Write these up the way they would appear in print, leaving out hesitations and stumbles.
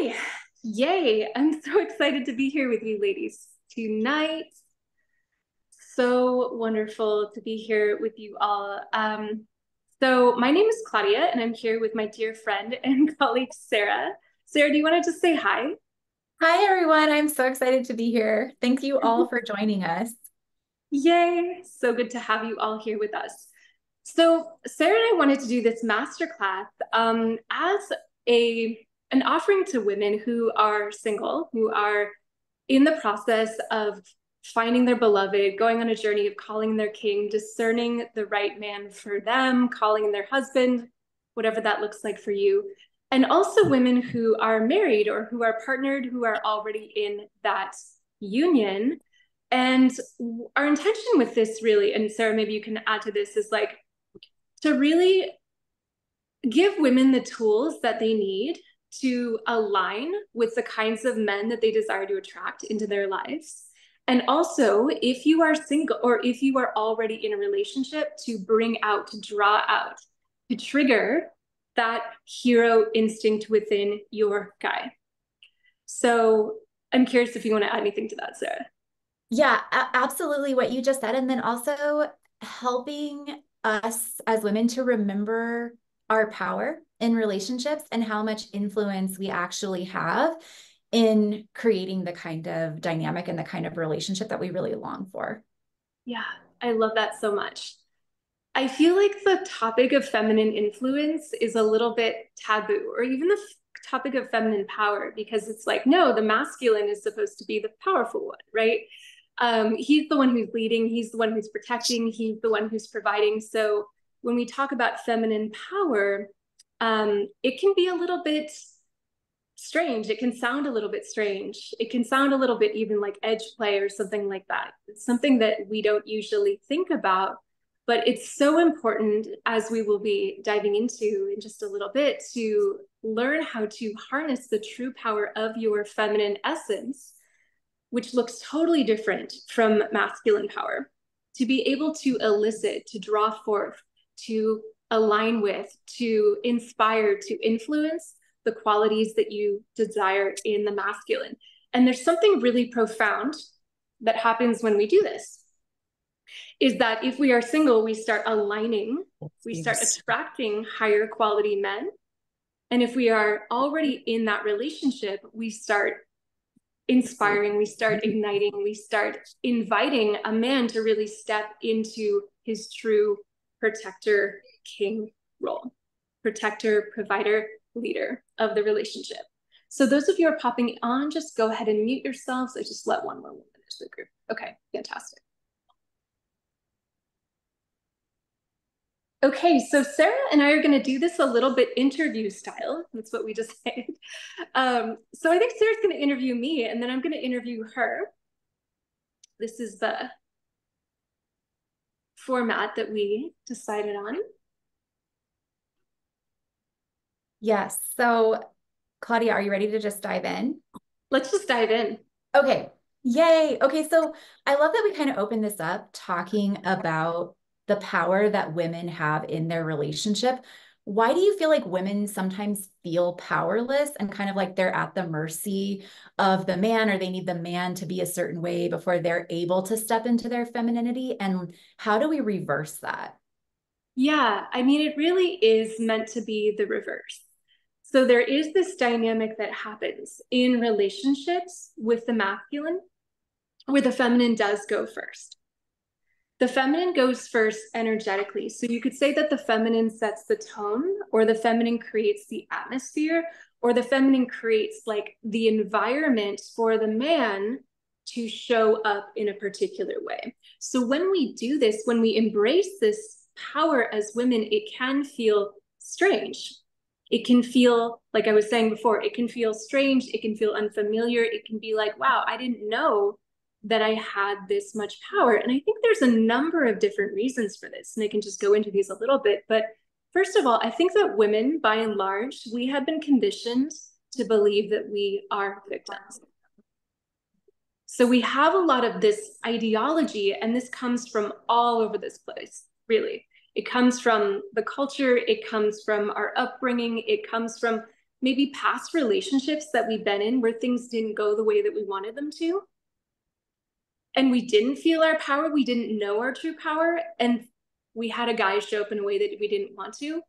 Okay, yay. I'm so excited to be here with you ladies tonight. So wonderful to be here with you all. So my name is Claudia and I'm here with my dear friend and colleague, Sara. Sara, do you want to just say hi? Hi, everyone. I'm so excited to be here. Thank you all for joining us. Yay, so good to have you all here with us. So Sara and I wanted to do this masterclass as an offering to women who are single, who are in the process of finding their beloved, going on a journey of calling their king, discerning the right man for them, calling their husband, whatever that looks like for you. And also women who are married or who are partnered, who are already in that union. And our intention with this really, and Sara, maybe you can add to this, is like to really give women the tools that they need to align with the kinds of men that they desire to attract into their lives. And also, if you are single or if you are already in a relationship, to bring out, to draw out, to trigger that hero instinct within your guy. So I'm curious if you want to add anything to that, Sara. Yeah, absolutely what you just said. And then also helping us as women to remember our power in relationships and how much influence we actually have in creating the kind of dynamic and the kind of relationship that we really long for. Yeah, I love that so much. I feel like the topic of feminine influence is a little bit taboo, or even the topic of feminine power, because it's like, no, the masculine is supposed to be the powerful one, right? He's the one who's leading, he's the one who's protecting, he's the one who's providing. So when we talk about feminine power, it can be a little bit strange. It can sound a little bit strange. It can sound a little bit even like edge play or something like that. It's something that we don't usually think about, but it's so important, as we will be diving into in just a little bit, to learn how to harness the true power of your feminine essence, which looks totally different from masculine power. To be able to elicit, to draw forth, to align with, to inspire, to influence the qualities that you desire in the masculine. And there's something really profound that happens when we do this, is that if we are single, we start aligning, we start attracting higher quality men. And if we are already in that relationship, we start inspiring, we start igniting, we start inviting a man to really step into his true protector king role, protector, provider, leader of the relationship. So those of you who are popping on, just go ahead and mute yourselves. I just let one more woman into the group. Okay, fantastic. Okay, so Sara and I are going to do this a little bit interview style. That's what we just said. So I think Sara's going to interview me, and then I'm going to interview her. This is the format that we decided on. Yes. So, Claudia, are you ready to just dive in? Let's just dive in. Okay. Yay. Okay. So I love that we kind of open this up talking about the power that women have in their relationship. Why do you feel like women sometimes feel powerless and kind of like they're at the mercy of the man, or they need the man to be a certain way before they're able to step into their femininity? And how do we reverse that? Yeah, I mean, it really is meant to be the reverse. So there is this dynamic that happens in relationships with the masculine where the feminine does go first. The feminine goes first energetically. So you could say that the feminine sets the tone, or the feminine creates the atmosphere, or the feminine creates like the environment for the man to show up in a particular way. So when we do this, when we embrace this power as women, it can feel strange. It can feel, like I was saying before, it can feel strange. It can feel unfamiliar. It can be like, wow, I didn't know that I had this much power. And I think there's a number of different reasons for this, and I can just go into these a little bit. But first of all, I think that women, by and large, we have been conditioned to believe that we are victims. So we have a lot of this ideology, and this comes from all over this place, really. It comes from the culture, it comes from our upbringing, it comes from maybe past relationships that we've been in where things didn't go the way that we wanted them to. And we didn't feel our power. We didn't know our true power. And we had a guy show up in a way that we didn't want to.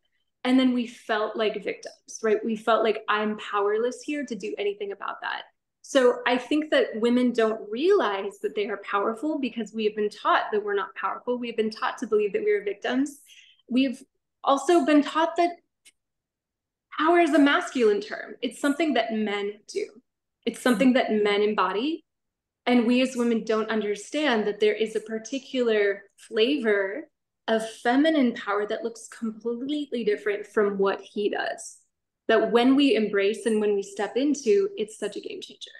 And then we felt like victims, right? We felt like I'm powerless here to do anything about that. So I think that women don't realize that they are powerful because we have been taught that we're not powerful. We've been taught to believe that we are victims. We've also been taught that power is a masculine term. It's something that men do. It's something that men embody. And we as women don't understand that there is a particular flavor of feminine power that looks completely different from what he does. That when we embrace and when we step into, it's such a game changer.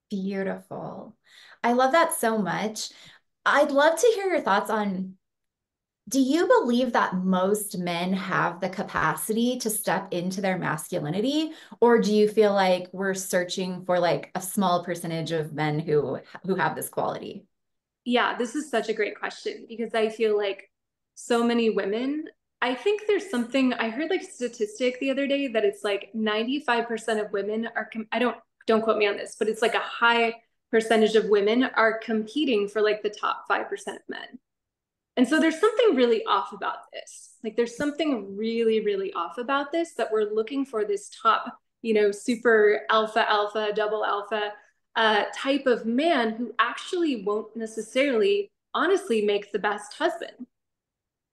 Beautiful. I love that so much. I'd love to hear your thoughts on, do you believe that most men have the capacity to step into their masculinity, or do you feel like we're searching for like a small percentage of men who have this quality? Yeah, this is such a great question because I feel like so many women, I think there's something, I heard like a statistic the other day that it's like 95% of women are, don't quote me on this, but it's like a high percentage of women are competing for like the top 5% of men. And so there's something really off about this. Like there's something really, really off about this that we're looking for this top, super alpha, double alpha type of man who actually won't necessarily, honestly, make the best husband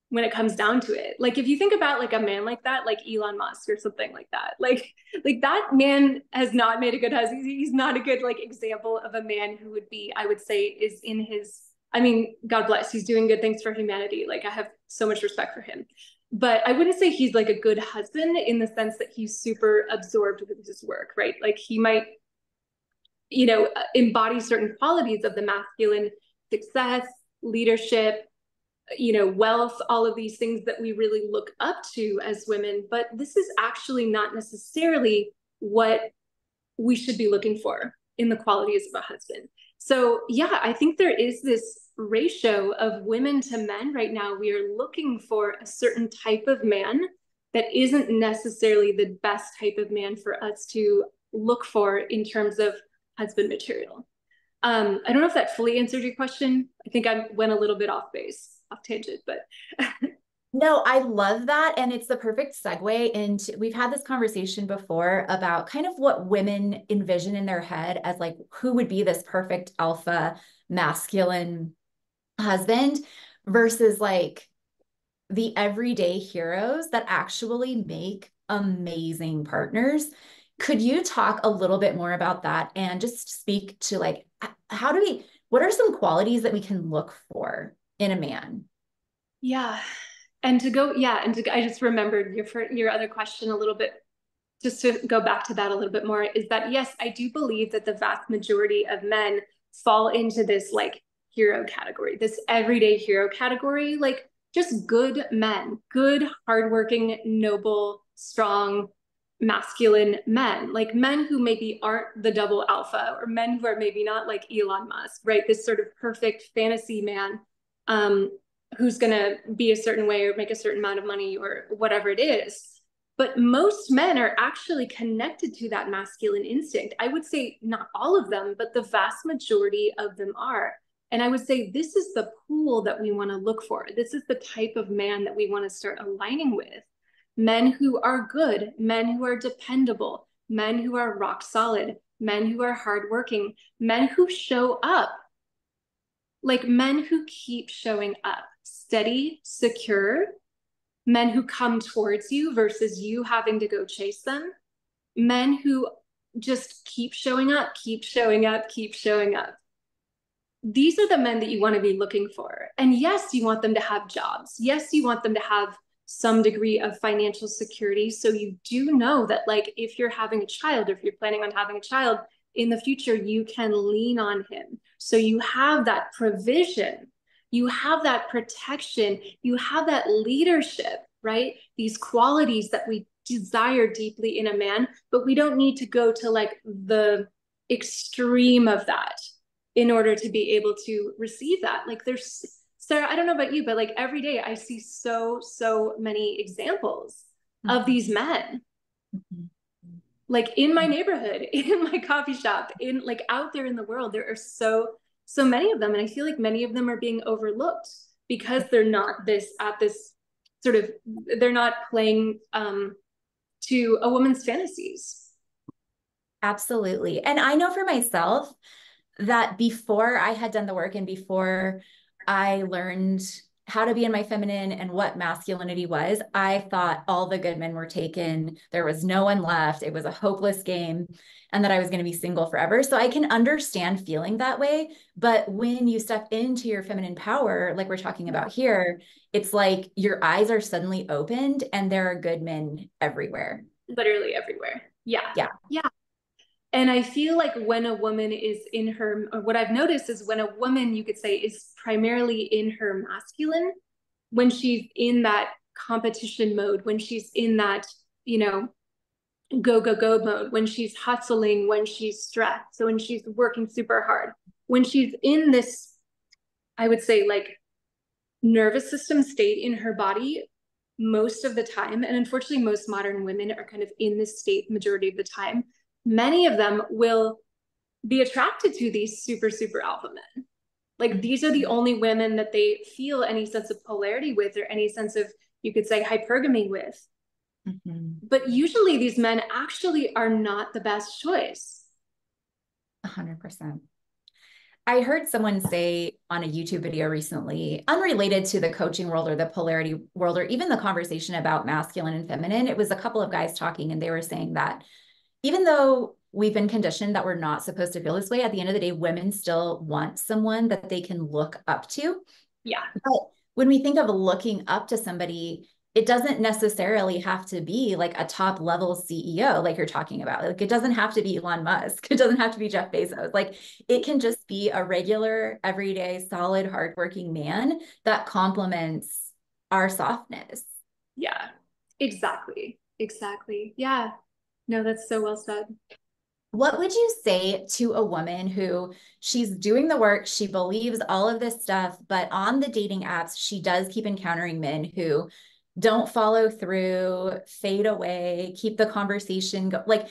when it comes down to it. Like if you think about like a man like that, like Elon Musk or something like that, like that man has not made a good husband. He's not a good like example of a man who would be, I would say, is in his, I mean, God bless, he's doing good things for humanity. Like I have so much respect for him. But I wouldn't say he's like a good husband in the sense that he's super absorbed with his work, right? Like he might, embody certain qualities of the masculine: success, leadership, wealth, all of these things that we really look up to as women. But this is actually not necessarily what we should be looking for in the qualities of a husband. So yeah, I think there is this ratio of women to men right now. We are looking for a certain type of man that isn't necessarily the best type of man for us to look for in terms of husband material. I don't know if that fully answered your question. I think I went a little bit off base, off tangent, but No, I love that. And it's the perfect segue into, we've had this conversation before about kind of what women envision in their head as like, who would be this perfect alpha masculine husband versus like the everyday heroes that actually make amazing partners. Could you talk a little bit more about that and just speak to like, what are some qualities that we can look for in a man? yeah. And to go, yeah, I just remembered your other question a little bit, just to go back to that a little bit more, is that yes, I do believe that the vast majority of men fall into this like hero category, this everyday hero category, like just good men, good, hardworking, noble, strong, masculine men, like men who maybe aren't the double alpha or men who are maybe not like Elon Musk, right? This sort of perfect fantasy man um, who's going to be a certain way or make a certain amount of money or whatever it is. But most men are actually connected to that masculine instinct. I would say not all of them, but the vast majority of them are. And I would say this is the pool that we want to look for. This is the type of man that we want to start aligning with. Men who are good, men who are dependable, men who are rock solid, men who are hardworking, men who show up, like men who keep showing up, steady, secure, men who come towards you versus you having to go chase them, men who just keep showing up, keep showing up, keep showing up. These are the men that you want to be looking for. And yes, you want them to have jobs. Yes, you want them to have some degree of financial security. So you do know that, like, if you're having a child, or if you're planning on having a child in the future, you can lean on him. So you have that provision, you have that protection, you have that leadership, right? These qualities that we desire deeply in a man, but we don't need to go to like the extreme of that in order to be able to receive that. Like Sara, I don't know about you, but like every day I see so many examples of Mhm. these men, Mhm. like in my neighborhood, in my coffee shop, in like out there in the world. There are so many of them, and I feel like many of them are being overlooked because they're not this at this sort of, they're not playing to a woman's fantasies. Absolutely. And I know for myself that before I had done the work and before I learned how to be in my feminine and what masculinity was, I thought all the good men were taken. There was no one left. It was a hopeless game, and that I was going to be single forever. So I can understand feeling that way. But when you step into your feminine power, like we're talking about here, it's like your eyes are suddenly opened and there are good men everywhere. Literally everywhere. Yeah. Yeah. Yeah. And I feel like when a woman is in her, or what I've noticed is when a woman, you could say, is primarily in her masculine, when she's in that competition mode, when she's in that, you know, go, go, go mode, when she's hustling, when she's stressed, so when she's working super hard, when she's in this, I would say, like nervous system state in her body most of the time, and unfortunately most modern women are kind of in this state majority of the time, many of them will be attracted to these super alpha men. Like these are the only women that they feel any sense of polarity with, or any sense of, you could say, hypergamy with. Mhm. But usually these men actually are not the best choice. 100%. I heard someone say on a YouTube video recently, unrelated to the coaching world or the polarity world, or even the conversation about masculine and feminine, it was a couple of guys talking, and they were saying that even though we've been conditioned that we're not supposed to feel this way, at the end of the day, women still want someone that they can look up to. Yeah. But when we think of looking up to somebody, it doesn't necessarily have to be like a top level CEO, like you're talking about. Like it doesn't have to be Elon Musk. It doesn't have to be Jeff Bezos. Like it can just be a regular, everyday, solid, hardworking man that complements our softness. Yeah. Exactly. Exactly. Yeah. No, that's so well said. What would you say to a woman who she's doing the work, she believes all of this stuff, but on the dating apps, she does keep encountering men who don't follow through, fade away, keep the conversation like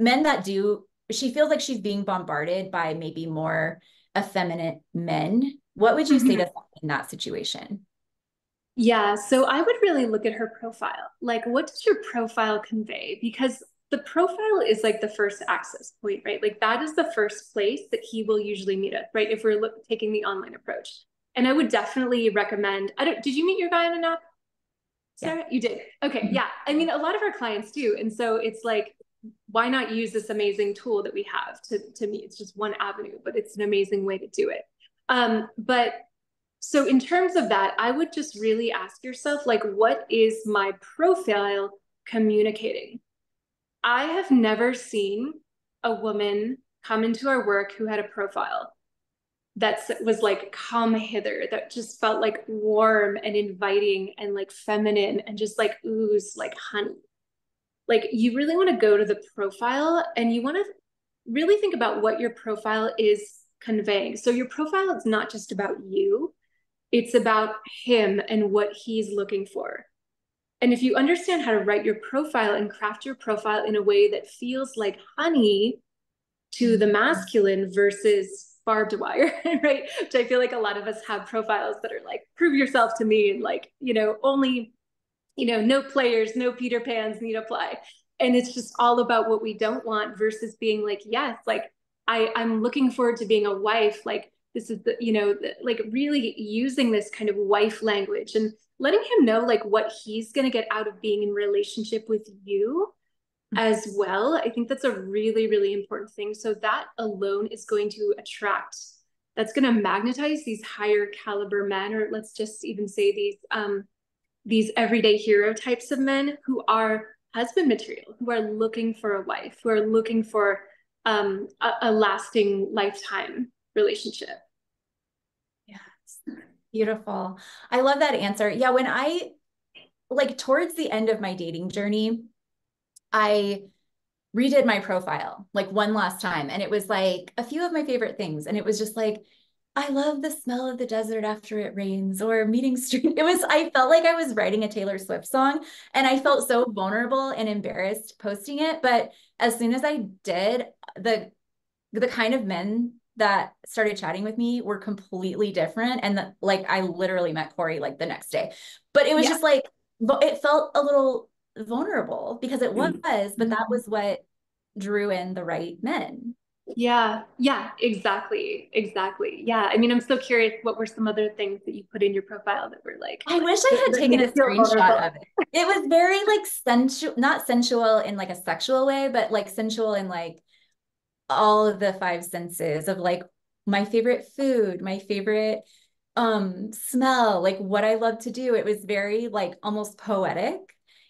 men that do, she feels like she's being bombarded by maybe more effeminate men. What would you say to Mhm. someone in that situation? Yeah, so I would really look at her profile. Like, what does your profile convey? Because the profile is like the first access point, right? Like, that is the first place that he will usually meet us, right? If we're taking the online approach. And I would definitely recommend, I don't, did you meet your guy on an app, Yeah. Sarah? You did. Okay, Mhm. yeah. I mean, a lot of our clients do. And so it's like, why not use this amazing tool that we have to meet? It's just one avenue, but it's an amazing way to do it. But so in terms of that, I would just really ask yourself, like, what is my profile communicating? I have never seen a woman come into our work who had a profile that was like, come hither, that just felt like warm and inviting and like feminine and just like ooze like honey. Like you really want to go to the profile and you want to really think about what your profile is conveying. So your profile is not just about you, it's about him and what he's looking for. And if you understand how to write your profile and craft your profile in a way that feels like honey to the masculine versus barbed wire, right? Which I feel like a lot of us have profiles that are like, prove yourself to me, and like, only, no players, no Peter Pans need apply. And it's just all about what we don't want versus being like, yes, like I'm looking forward to being a wife. Like this is like really using this kind of wife language and letting him know like what he's going to get out of being in relationship with you as well. I think that's a really important thing. So that alone is going to attract, that's going to magnetize these higher caliber men, or let's just even say these everyday hero types of men who are husband material, who are looking for a wife, who are looking for a lasting lifetime relationship. Yes. Beautiful. I love that answer. Yeah, when I like towards the end of my dating journey, I redid my profile like one last time. And it was like a few of my favorite things. And it was just like, I love the smell of the desert after it rains or meeting street. I felt like I was writing a Taylor Swift song and I felt so vulnerable and embarrassed posting it. But as soon as I did, the kind of men that started chatting with me were completely different. And like, I literally met Corey like the next day, but it was Yeah. just like, it felt a little vulnerable because it was, but that was what drew in the right men. Yeah, yeah, exactly. Exactly. Yeah. I mean, I'm so curious, what were some other things that you put in your profile that were like I wish I had that made taken a it feel screenshot vulnerable? of it. It was very like sensual, not sensual in like a sexual way, but like sensual in like all of the five senses of like my favorite food, my favorite smell, like what I love to do. It was very like almost poetic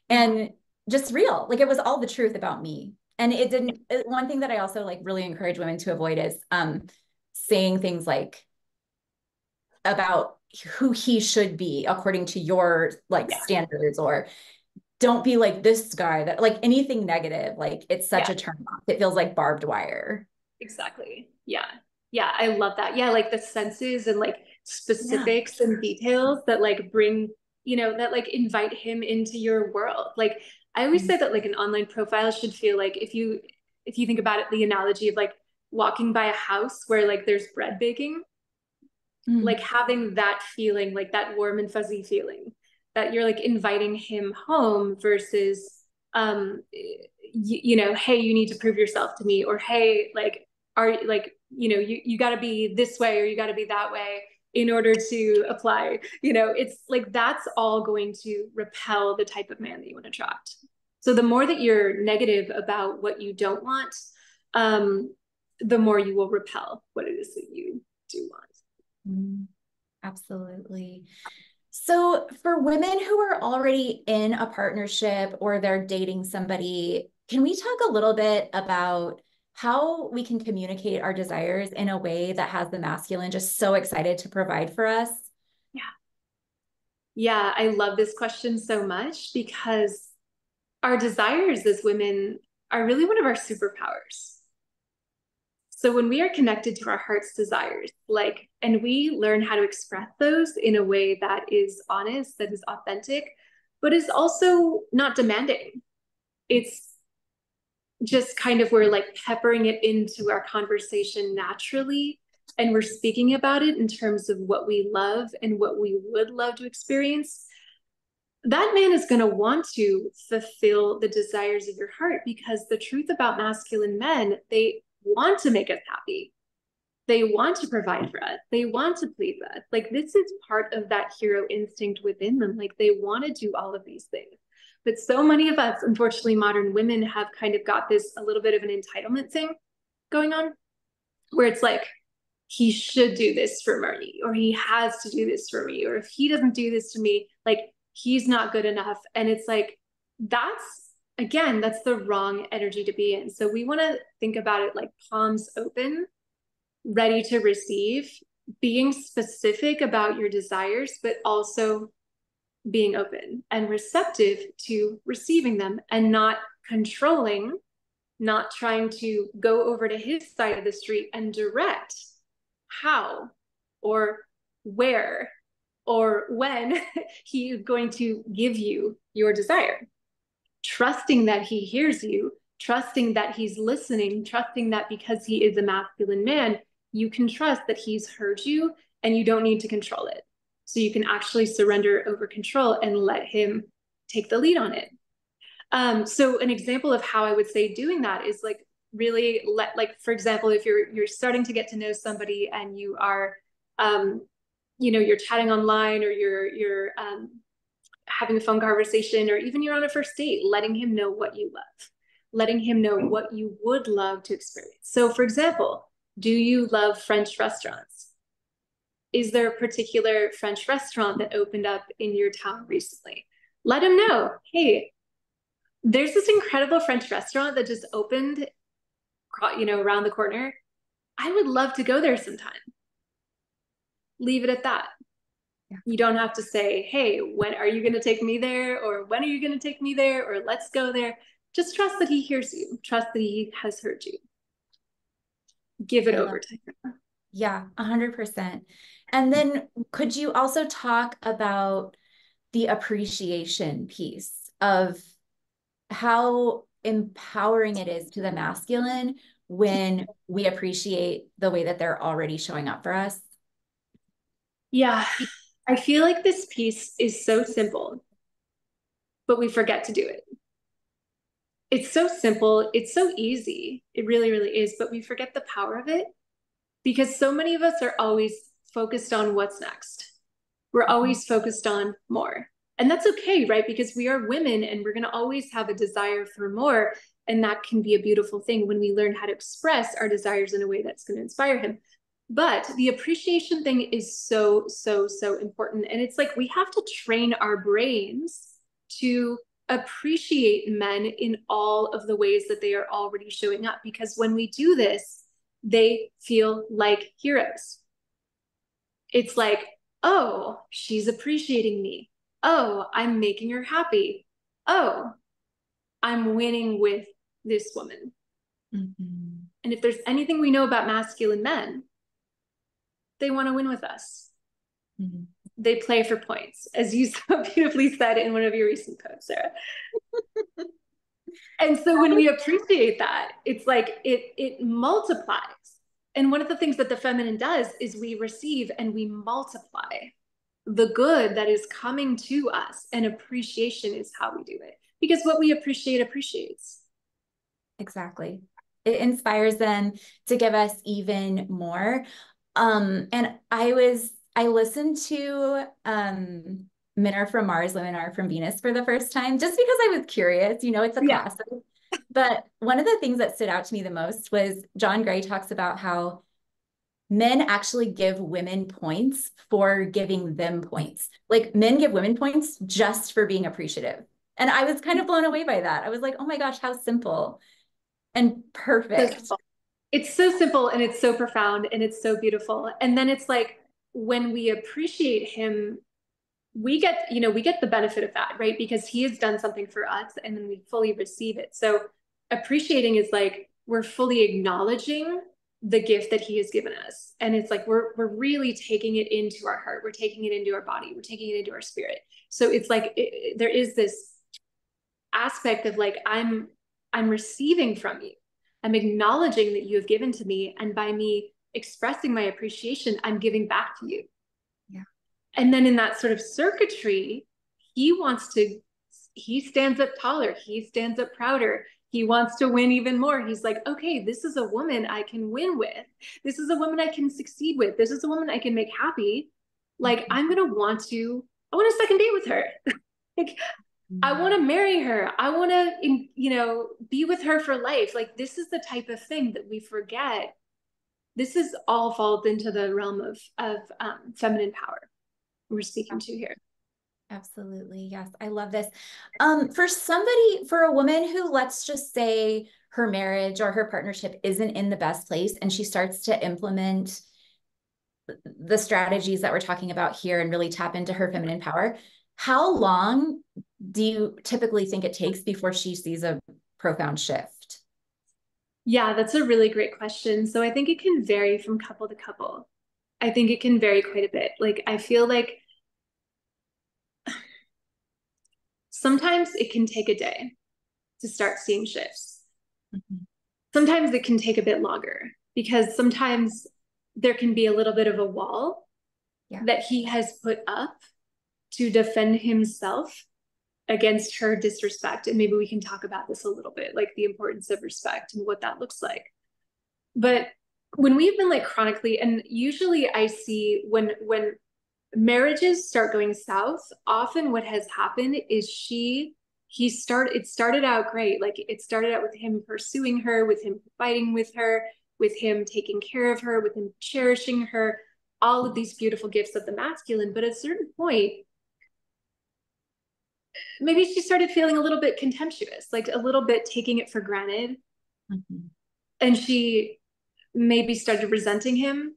Yeah. and just real. Like it was all the truth about me. And it didn't one thing that I also like really encourage women to avoid is saying things like about who he should be according to your like Yeah. standards, or don't be like this guy, that like anything negative, like it's such Yeah. a turn off. It feels like barbed wire. Exactly. Yeah. Yeah, I love that. Yeah, like the senses and like Yeah. specifics and details that like bring, that like invite him into your world. Like I always say that like an online profile should feel like, if you think about it, the analogy of like walking by a house where like there's bread baking, like Mm. having that feeling, like that warm and fuzzy feeling that you're like inviting him home versus hey, you need to prove yourself to me, or hey, like are like, you got to be this way or you got to be that way in order to apply. It's like that's all going to repel the type of man that you want to attract. So the more that you're negative about what you don't want, um the more you will repel what it is that you do want. Mm. Absolutely. So, for women who are already in a partnership or they're dating somebody, can we talk a little bit about how we can communicate our desires in a way that has the masculine just so excited to provide for us? Yeah. Yeah, I love this question so much because our desires as women are really one of our superpowers. So when we are connected to our heart's desires, like, and we learn how to express those in a way that is honest, that is authentic, but is also not demanding. It's just kind of, we're like peppering it into our conversation naturally. And we're speaking about it in terms of what we love and what we would love to experience. That man is going to want to fulfill the desires of your heart, because the truth about masculine men, they want to make us happy. They want to provide for us. They want to please us. Like this is part of that hero instinct within them. Like they want to do all of these things. But so many of us, unfortunately, modern women have kind of got this a little bit of an entitlement thing going on, where it's like, he should do this for me, or he has to do this for me, or if he doesn't do this to me, like he's not good enough. And it's like, that's the wrong energy to be in. So we want to think about it like palms open, ready to receive, being specific about your desires, but also being open and receptive to receiving them, and not controlling, not trying to go over to his side of the street and direct how or where or when he is going to give you your desire. Trusting that he hears you, trusting that he's listening, trusting that because he is a masculine man, you can trust that he's heard you and you don't need to control it. So you can actually surrender over control and let him take the lead on it. So an example of how I would say doing that is like really like, for example, if you're starting to get to know somebody and you are, you're chatting online, or you're having a phone conversation, or even you're on a first date, letting him know what you love, letting him know what you would love to experience. So, for example, do you love French restaurants? Is there a particular French restaurant that opened up in your town recently? Let him know, hey, there's this incredible French restaurant that just opened, around the corner. I would love to go there sometime. Leave it at that. Yeah. You don't have to say, hey, when are you going to take me there? Or when are you going to take me there? Or let's go there. Just trust that he hears you. Trust that he has heard you. Give it I love over to him. Yeah, 100%. And then could you also talk about the appreciation piece of how empowering it is to the masculine when we appreciate the way that they're already showing up for us? Yeah, I feel like this piece is so simple, but we forget to do it. It's so simple, it's so easy. It really, really is, but we forget the power of it because so many of us are always focused on what's next. We're Mhm. always focused on more. And that's okay, right? Because we are women and we're going to always have a desire for more. And that can be a beautiful thing when we learn how to express our desires in a way that's going to inspire him. But the appreciation thing is so, so, so important. And it's like we have to train our brains to appreciate men in all of the ways that they are already showing up. Because when we do this, they feel like heroes. It's like, oh, she's appreciating me. Oh, I'm making her happy. Oh, I'm winning with this woman. Mhm. And if there's anything we know about masculine men, they want to win with us. Mhm. They play for points, as you so beautifully said in one of your recent posts, Sarah. And so when we appreciate that, it's like it multiplies. And one of the things that the feminine does is we receive and we multiply the good that is coming to us, and appreciation is how we do it because what we appreciate appreciates. Exactly. It inspires them to give us even more. And I listened to Men Are From Mars, Women Are From Venus for the first time, just because I was curious, it's a Yeah, classic. But one of the things that stood out to me the most was John Gray talks about how men actually give women points for giving them points. Like men give women points just for being appreciative. And I was kind of blown away by that. I was like, oh my gosh, how simple and so perfect. simple. It's so simple and it's so profound and it's so beautiful. And then it's like when we appreciate him, we get the benefit of that, right? Because he has done something for us and then we fully receive it. So appreciating is like we're fully acknowledging the gift that he has given us. And it's like we're really taking it into our heart. We're taking it into our body. We're taking it into our spirit. So it's like there is this aspect of like I'm receiving from you. I'm acknowledging that you have given to me, and by me expressing my appreciation, I'm giving back to you. Yeah. And then in that sort of circuitry, he wants to, he stands up taller, he stands up prouder. He wants to win even more. He's like, okay, this is a woman I can win with. This is a woman I can succeed with. This is a woman I can make happy. Like, Mhm. I'm going to want to, I want a second date with her. Like, I want to marry her. I want to, be with her for life. Like, this is the type of thing that we forget. This is all falls into the realm of feminine power we're speaking to here. Absolutely. Yes. I love this. For a woman who, let's just say her marriage or her partnership isn't in the best place and she starts to implement the strategies that we're talking about here and really tap into her feminine power, how long do you typically think it takes before she sees a profound shift? Yeah, that's a really great question. So I think it can vary from couple to couple. I think it can vary quite a bit. Like, I feel like sometimes it can take a day to start seeing shifts. Mhm. Sometimes it can take a bit longer because sometimes there can be a little bit of a wall Yeah. that he has put up to defend himself against her disrespect. And maybe we can talk about this a little bit, like the importance of respect and what that looks like. But when we've been like chronically, and usually I see when marriages start going south, often what has happened is it started out great. Like it started out with him pursuing her, with him fighting with her, with him taking care of her, with him cherishing her, all of these beautiful gifts of the masculine. But at a certain point, maybe she started feeling a little bit contemptuous, like a little bit taking it for granted. Mhm. And she maybe started resenting him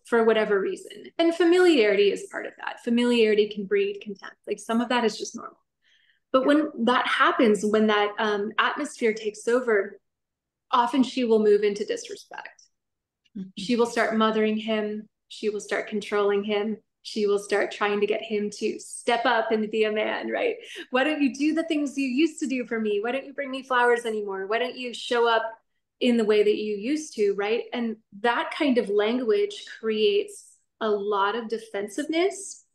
for whatever reason. And familiarity is part of that. Familiarity can breed contempt. Like some of that is just normal. But Yeah. when that happens, when that atmosphere takes over, often she will move into disrespect. Mhm. She will start mothering him. She will start controlling him. She will start trying to get him to step up and be a man, right? Why don't you do the things you used to do for me? Why don't you bring me flowers anymore? Why don't you show up in the way that you used to, right? And that kind of language creates a lot of defensiveness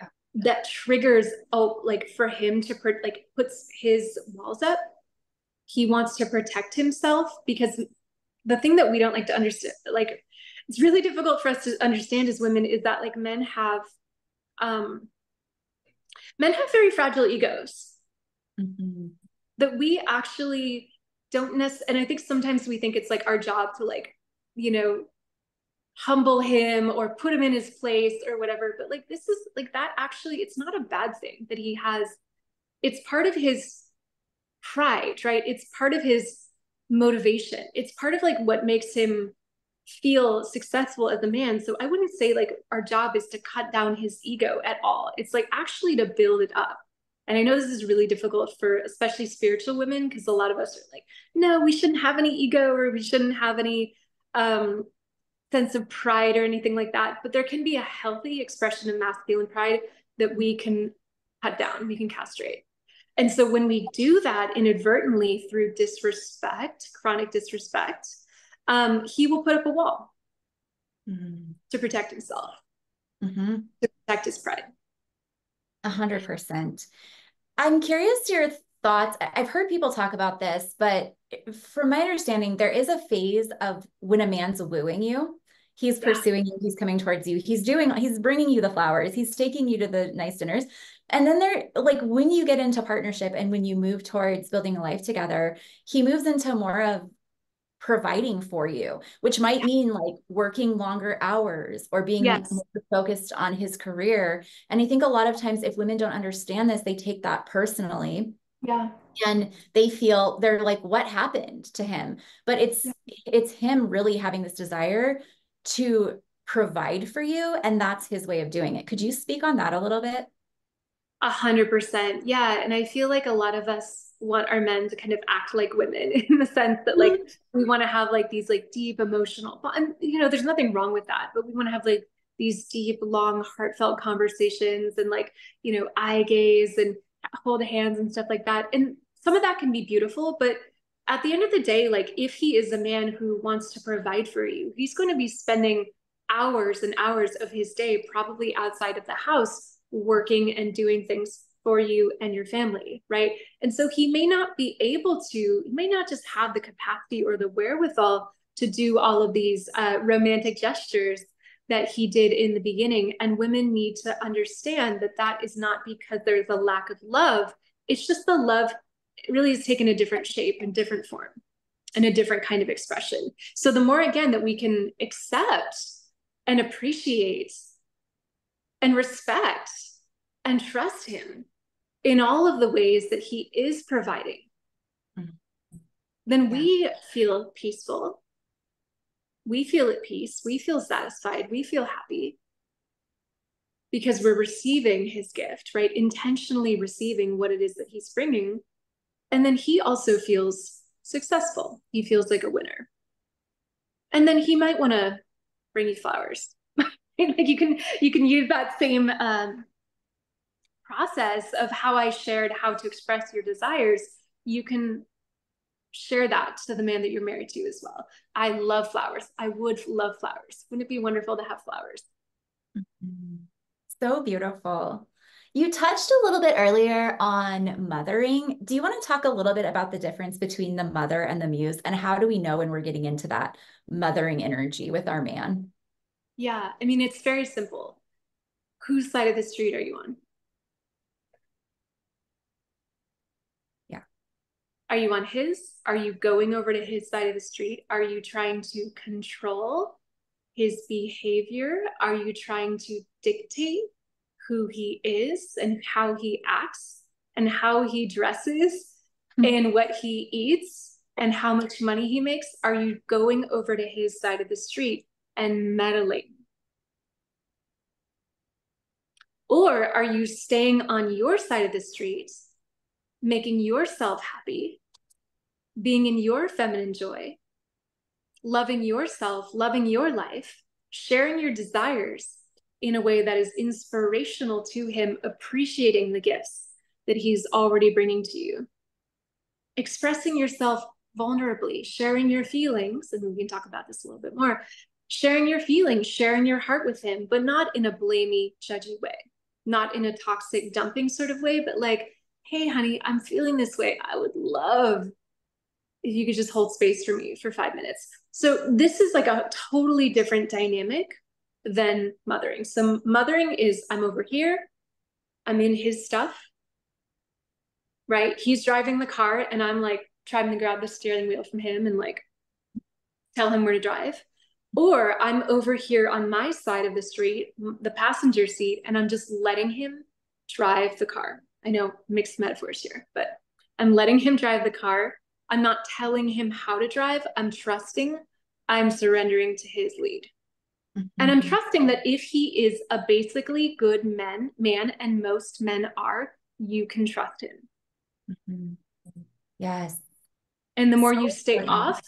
Yeah. that triggers, oh, like for him to like puts his walls up. He wants to protect himself because the thing that we don't like to understand, like it's really difficult for us to understand as women, is that like um men have very fragile egos Mhm. that we actually don't necessarily, and I think sometimes we think it's like our job to like, you know, humble him or put him in his place or whatever, but like this is like that actually, it's not a bad thing that he has. It's part of his pride, right? It's part of his motivation. It's part of like what makes him feel successful as a man. So I wouldn't say like our job is to cut down his ego at all. It's like actually to build it up. And I know this is really difficult for especially spiritual women because a lot of us are like, no, we shouldn't have any ego or we shouldn't have any um, sense of pride or anything like that. But there can be a healthy expression of masculine pride that we can cut down, we can castrate. And so when we do that inadvertently through disrespect, chronic disrespect, he will put up a wall Mhm. to protect himself, Mhm. to protect his pride. 100%. I'm curious your thoughts. I've heard people talk about this, but from my understanding, there is a phase of when a man's wooing you. He's Yeah. pursuing you, he's coming towards you, he's bringing you the flowers, he's taking you to the nice dinners. And then there, like when you get into partnership and when you move towards building a life together, he moves into more of providing for you, which might mean like working longer hours or being Yes. more focused on his career. And I think a lot of times if women don't understand this, they take that personally Yeah. and they feel they're like, what happened to him? But Yeah. it's him really having this desire to provide for you, and that's his way of doing it. Could you speak on that a little bit? 100%. Yeah. And I feel like a lot of us want our men to kind of act like women in the sense that like we want to have like these like deep emotional, and you know, there's nothing wrong with that, but we want to have like these deep, long, heartfelt conversations and like, you know, eye gaze and hold hands and stuff like that. And some of that can be beautiful, but at the end of the day, like if he is a man who wants to provide for you, he's going to be spending hours and hours of his day probably outside of the house working and doing things for you and your family, right? And so he may not be able to, he may not just have the capacity or the wherewithal to do all of these romantic gestures that he did in the beginning. And women need to understand that that is not because there's a lack of love. It's just the love really has taken a different shape and different form and a different kind of expression. So the more, again, that we can accept and appreciate and respect and trust him in all of the ways that he is providing, Mhm. then Yeah. we feel peaceful. We feel at peace. We feel satisfied. We feel happy because we're receiving his gift, right? Intentionally receiving what it is that he's bringing. And then he also feels successful. He feels like a winner. And then he might want to bring you flowers. Like you can use that same process of how I shared how to express your desires. You can share that to the man that you're married to as well. I love flowers. I would love flowers. Wouldn't it be wonderful to have flowers? Mhm. So beautiful. You touched a little bit earlier on mothering. Do you want to talk a little bit about the difference between the mother and the muse, and how do we know when we're getting into that mothering energy with our man? Yeah, I mean, it's very simple. Whose side of the street are you on? Yeah. Are you on his? Are you going over to his side of the street? Are you trying to control his behavior? Are you trying to dictate who he is and how he acts and how he dresses and what he eats and how much money he makes? Are you going over to his side of the street and meddling? Or are you staying on your side of the street, making yourself happy, being in your feminine joy, loving yourself, loving your life, sharing your desires in a way that is inspirational to him, appreciating the gifts that he's already bringing to you, expressing yourself vulnerably, sharing your feelings, and we can talk about this a little bit more, sharing your feelings, sharing your heart with him, but not in a blamey, judgy way, not in a toxic dumping sort of way, but like, hey, honey, I'm feeling this way. I would love if you could just hold space for me for 5 minutes. So this is like a totally different dynamic than mothering. So mothering is I'm over here, I'm in his stuff, right? He's driving the car and I'm like trying to grab the steering wheel from him and like tell him where to drive. Or I'm over here on my side of the street, the passenger seat, and I'm just letting him drive the car. I know mixed metaphors here, but I'm letting him drive the car. I'm not telling him how to drive. I'm trusting, I'm surrendering to his lead. And I'm Mhm. trusting that if he is a basically good man, and most men are, you can trust him. Mhm. Yes. And the more So you stay important. off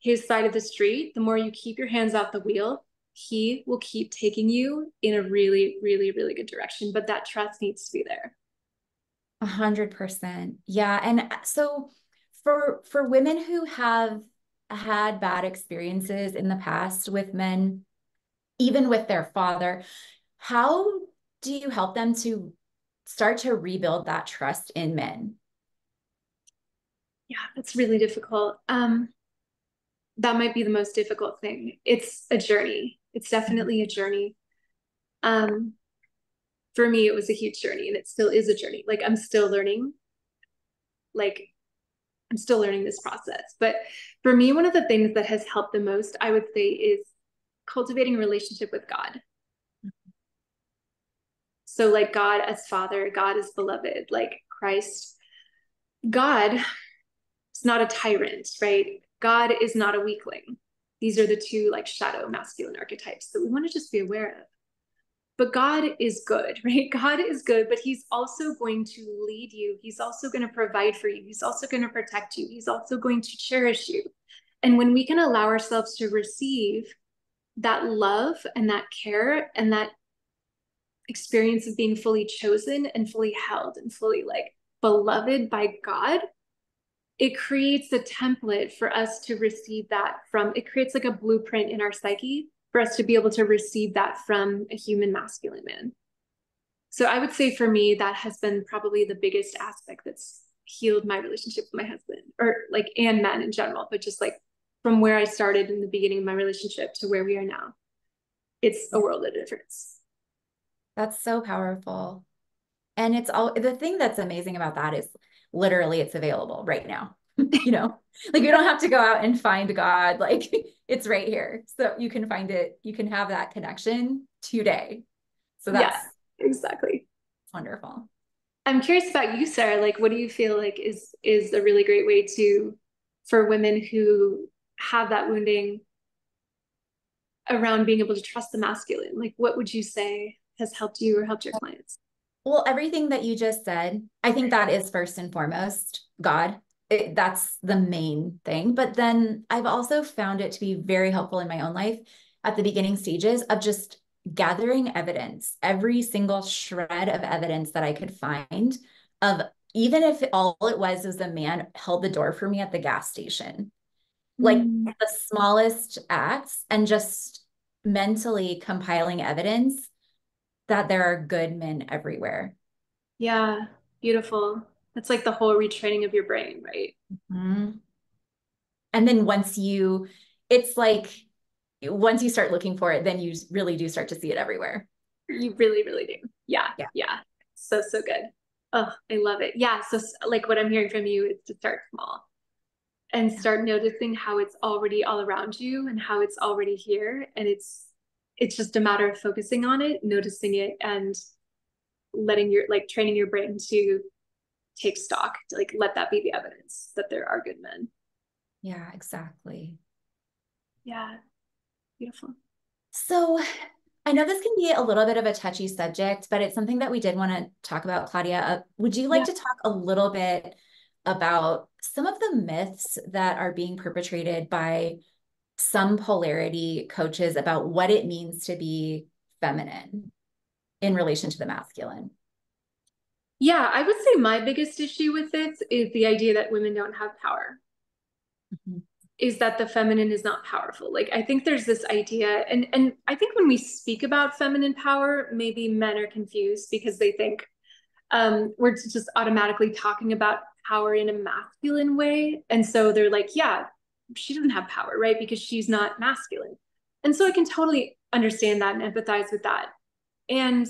his side of the street, the more you keep your hands off the wheel, he will keep taking you in a really, really, really good direction. But that trust needs to be there. 100%. Yeah. And so for women who have had bad experiences in the past with men, even with their father, how do you help them to start to rebuild that trust in men? Yeah, that's really difficult. That might be the most difficult thing. It's a journey. It's definitely a journey. Um, for me, it was a huge journey and it still is a journey. Like I'm still learning, like I'm still learning this process. But for me, one of the things that has helped the most, I would say, is cultivating a relationship with God. So, like God as Father, God as beloved, like Christ. God is not a tyrant, right? God is not a weakling. These are the two like shadow masculine archetypes that we want to just be aware of. But God is good, right? God is good, but he's also going to lead you. He's also going to provide for you. He's also going to protect you. He's also going to cherish you. And when we can allow ourselves to receive that love and that care and that experience of being fully chosen and fully held and fully like beloved by God, it creates a template for us to receive that from, it creates like a blueprint in our psyche for us to be able to receive that from a human masculine man. So I would say for me, that has been probably the biggest aspect that's healed my relationship with my husband or like, and men in general, but just like from where I started in the beginning of my relationship to where we are now, it's a Yeah. world of difference. That's so powerful. And it's all the thing that's amazing about that is literally it's available right now. Like you don't have to go out and find God. Like it's right here. So you can find it, you can have that connection today. So Yeah, that's exactly. wonderful. I'm curious about you, Sarah. Like, what do you feel like is a really great way to for women who have that wounding around being able to trust the masculine? Like, what would you say has helped you or helped your clients? Well, everything that you just said, I think that is first and foremost God. That's the main thing. But then I've also found it to be very helpful in my own life at the beginning stages of just gathering evidence, every single shred of evidence that I could find of even if all it was a man held the door for me at the gas station, like Mm, the smallest acts and just mentally compiling evidence that there are good men everywhere. yeah, beautiful. That's like the whole retraining of your brain, right? Mhm. And then it's like once you start looking for it, then you really do start to see it everywhere. You really, really do. Yeah, Yeah. yeah. So, so good. Oh, I love it. Yeah. So, like, what I'm hearing from you is to start small and Yeah. start noticing how it's already all around you and how it's already here. And it's just a matter of focusing on it, noticing it, and letting your like training your brain to take stock, to like let that be the evidence that there are good men. Yeah, exactly. Yeah, beautiful. So I know this can be a little bit of a touchy subject, but it's something that we did want to talk about, Claudia. Would you like Yeah. to talk a little bit about some of the myths that are being perpetrated by some polarity coaches about what it means to be feminine in relation to the masculine? Yeah, I would say my biggest issue with this is the idea that women don't have power, Mhm. is that the feminine is not powerful. Like I think there's this idea, and I think when we speak about feminine power, maybe men are confused because they think we're just automatically talking about power in a masculine way. And so they're like, yeah, she doesn't have power, right? Because she's not masculine. And so I can totally understand that and empathize with that. And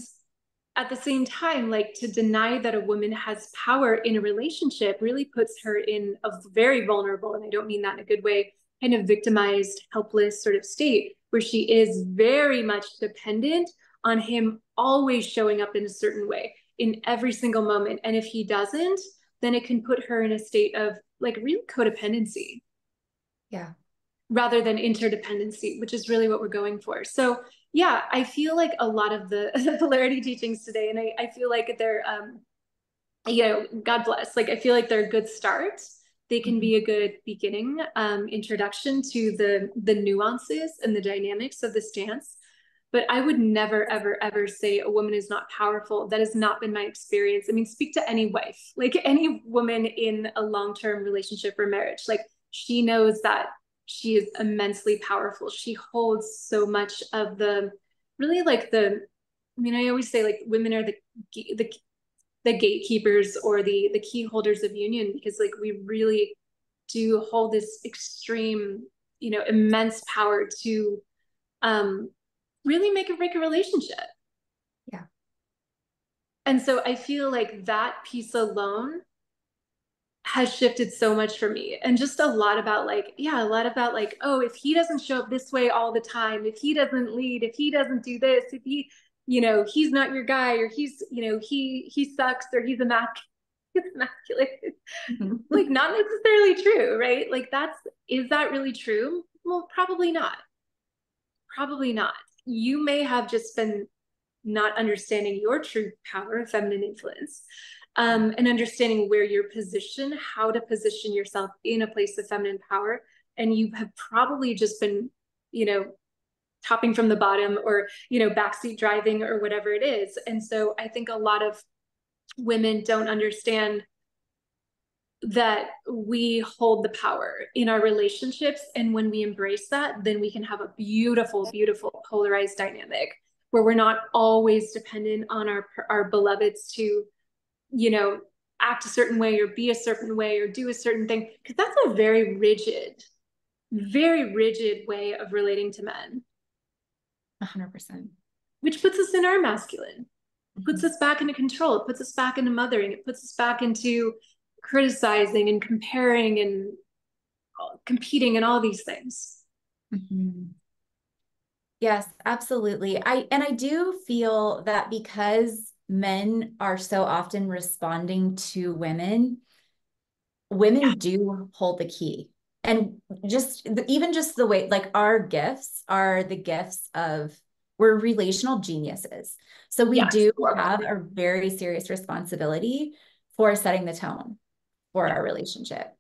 at the same time, like to deny that a woman has power in a relationship really puts her in a very vulnerable, and I don't mean that in a good way, kind of victimized, helpless sort of state where she is very much dependent on him always showing up in a certain way in every single moment. And if he doesn't, then it can put her in a state of like real codependency Yeah. rather than interdependency, which is really what we're going for. So yeah, I feel like a lot of the polarity teachings today, and I feel like they're, God bless, like I feel like they're a good start. They can Mhm. be a good beginning, introduction to the nuances and the dynamics of the stance. But I would never, ever, ever say a woman is not powerful. That has not been my experience. I mean, speak to any wife, like any woman in a long-term relationship or marriage. Like she knows that she is immensely powerful. She holds so much of the really like I mean, I always say like women are the the gatekeepers or the key holders of union because like we really do hold this extreme, immense power to um really make or break a relationship. Yeah. And so I feel like that piece alone has shifted so much for me. And just a lot about like, yeah, a lot about like, oh, if he doesn't show up this way all the time, if he doesn't lead, if he doesn't do this, if he, he's not your guy, or he's, he sucks, or he's he's emasculated. Mhm. Like not necessarily true, right? Like is that really true? Well, probably not. Probably not. You may have just been not understanding your true power of feminine influence, Yeah. and understanding where your position, how to position yourself in a place of feminine power. And you have probably just been, you know, topping from the bottom or, backseat driving or whatever it is. And so I think a lot of women don't understand that we hold the power in our relationships. And when we embrace that, then we can have a beautiful, beautiful polarized dynamic where we're not always dependent on our beloveds to, you know, act a certain way or be a certain way or do a certain thing. Because that's a very rigid way of relating to men, 100%. which puts us in our masculine, puts Mhm. us back into control, it puts us back into mothering, it puts us back into criticizing and comparing and competing and all these things. Mhm. Yes, absolutely. I do feel that because men are so often responding to women, Yeah. women do hold the key. And even just the way, like our gifts are the gifts of, we're relational geniuses. So we Yes. do have a very serious responsibility for setting the tone for Yeah. our relationship.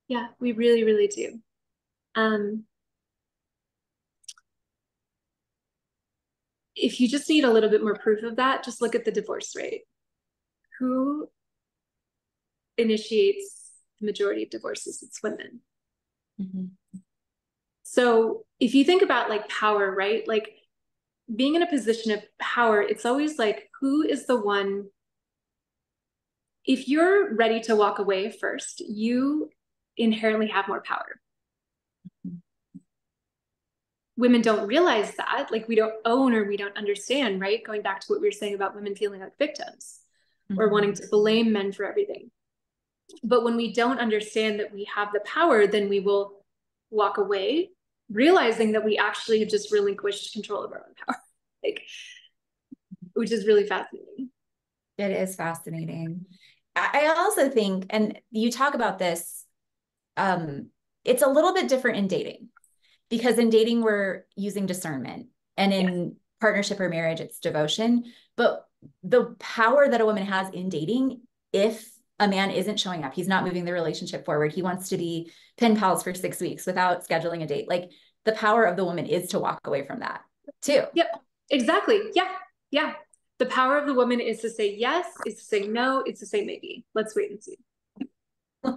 Yeah. We really, really do. Um, if you just need a little bit more proof of that, just look at the divorce rate. Who initiates the majority of divorces? It's women. Mhm. So if you think about like power, right? Like being in a position of power, it's always like, who is the one? If you're ready to walk away first, you inherently have more power. Women don't realize that, like we don't own or we don't understand, right? Going back to what we were saying about women feeling like victims or wanting Mhm. to blame men for everything. But when we don't understand that we have the power, then we will walk away, realizing that we actually have just relinquished control of our own power, like, which is really fascinating. It is fascinating. I also think, and you talk about this, um, it's a little bit different in dating because in dating, we're using discernment, and Yes. in partnership or marriage, it's devotion. But the power that a woman has in dating, if a man isn't showing up, he's not moving the relationship forward, he wants to be pen pals for 6 weeks without scheduling a date. Like the power of the woman is to walk away from that too. Yep, exactly. Yeah, yeah. The power of the woman is to say yes, is to say no, it's to say maybe. Let's wait and see.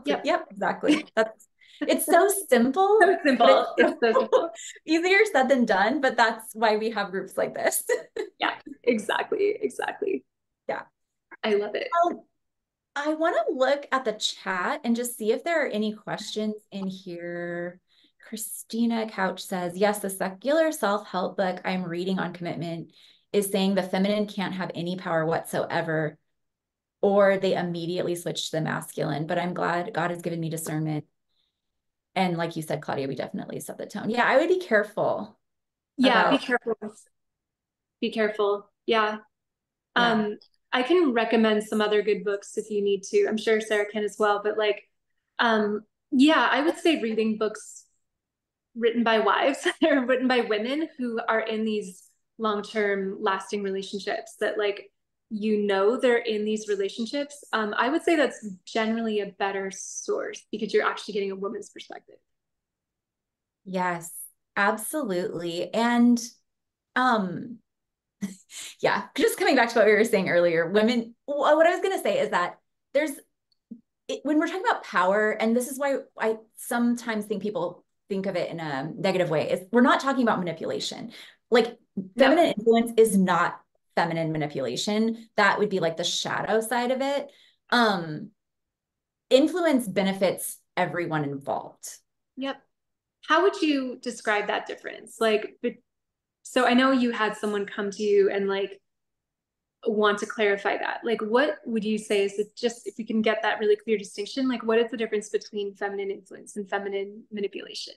Yep. Yep, exactly. That's it's so simple, So but it's simple. It's so so simple. easier said than done, but that's why we have groups like this. Yeah, exactly. Exactly. Yeah. I love it. I want to look at the chat and just see if there are any questions in here. Christina Couch says, yes, the secular self-help book I'm reading on commitment is saying the feminine can't have any power whatsoever, or they immediately switch to the masculine. But I'm glad God has given me discernment. And like you said, Claudia, we definitely set the tone. Yeah, I would be careful Yeah, be about, careful. Be careful. Yeah. yeah. Um, I can recommend some other good books if you need to. I'm sure Sarah can as well, but like, yeah, I would say reading books written by wives or written by women who are in these long-term lasting relationships that like they're in these relationships. I would say that's generally a better source because you're actually getting a woman's perspective. Yes, absolutely. And um, yeah, just coming back to what we were saying earlier, women, what I was going to say is that there's, when we're talking about power, and this is why I sometimes think people think of it in a negative way, is we're not talking about manipulation. Like No. feminine influence is not feminine manipulation. That would be like the shadow side of it. Um, Influence benefits everyone involved. Yep. How would you describe that difference? Like, so I know you had someone come to you and like want to clarify that. Like, what would you say is it just if you can get that really clear distinction, like what is the difference between feminine influence and feminine manipulation?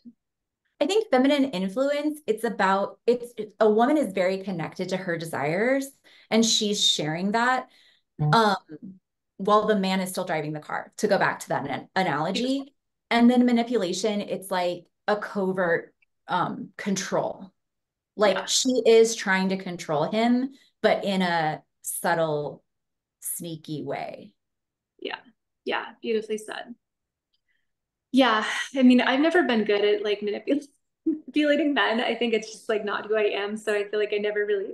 I think feminine influence, it's about a woman is very connected to her desires and she's sharing that. Um, while the man is still driving the car, to go back to that analogy. And then manipulation, it's like a covert control. Like Yeah, she is trying to control him, but in a subtle, sneaky way. yeah, yeah, beautifully said. Yeah, I mean, I've never been good at like manipulating men. I think it's just like not who I am. So I feel like I never really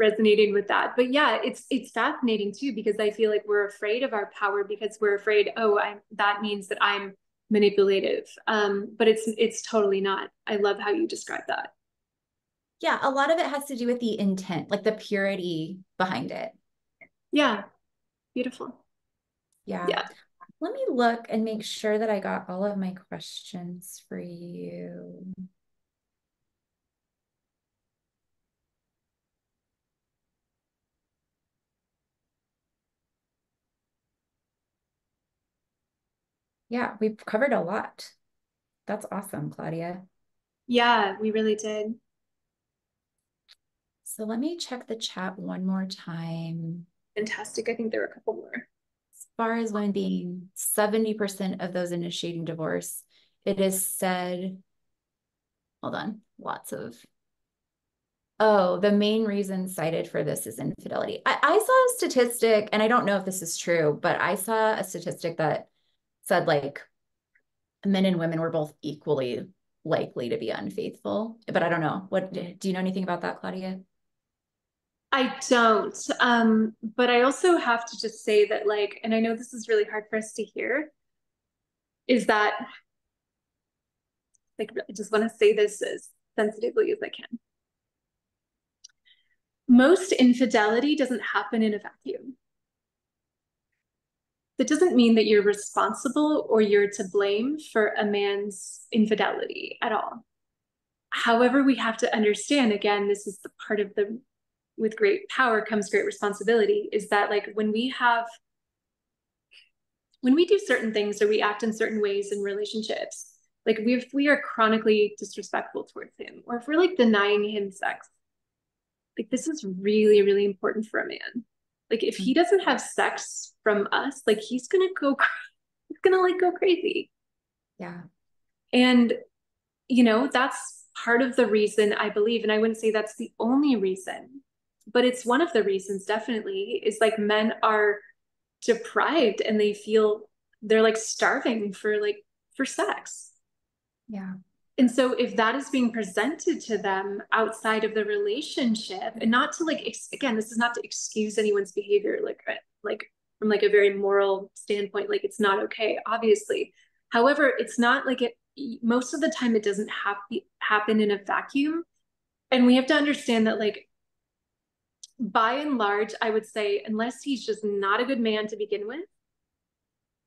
resonated with that. But yeah, it's fascinating too because I feel like we're afraid of our power because we're afraid, oh, I that means that I'm manipulative. But it's totally not. I love how you describe that. Yeah, a lot of it has to do with the intent, like the purity behind it. Yeah, beautiful. Yeah. Yeah. Let me look and make sure that I got all of my questions for you. Yeah, we've covered a lot. That's awesome, Claudia. Yeah, we really did. So let me check the chat one more time. Fantastic. I think there were a couple more. As far as women being 70% of those initiating divorce, it is said, hold on, lots of, oh, the main reason cited for this is infidelity. I saw a statistic, and I don't know if this is true, but I saw a statistic that said like men and women were both equally likely to be unfaithful. But I don't know. What do you know anything about that, Claudia? I don't. But I also have to just say that, like, and I know this is really hard for us to hear, is that, like, I just want to say this as sensitively as I can. Most infidelity doesn't happen in a vacuum. That doesn't mean that you're responsible or you're to blame for a man's infidelity at all. However, we have to understand again, this is the part of the with great power comes great responsibility, is that like when we do certain things or we act in certain ways in relationships, like if we are chronically disrespectful towards him, or if we're like denying him sex, like this is really, really important for a man. Like if he doesn't have sex from us, like he's gonna like go crazy. Yeah. And that's part of the reason I believe, and I wouldn't say that's the only reason, but it's one of the reasons definitely is like men are deprived and they feel they're like starving for sex. Yeah. And so if that is being presented to them outside of the relationship, and not to like, again, this is not to excuse anyone's behavior, like from like a very moral standpoint, like it's not okay, obviously. However, it's not like it, most of the time it doesn't happen in a vacuum. And we have to understand that like, by and large, I would say, unless he's just not a good man to begin with,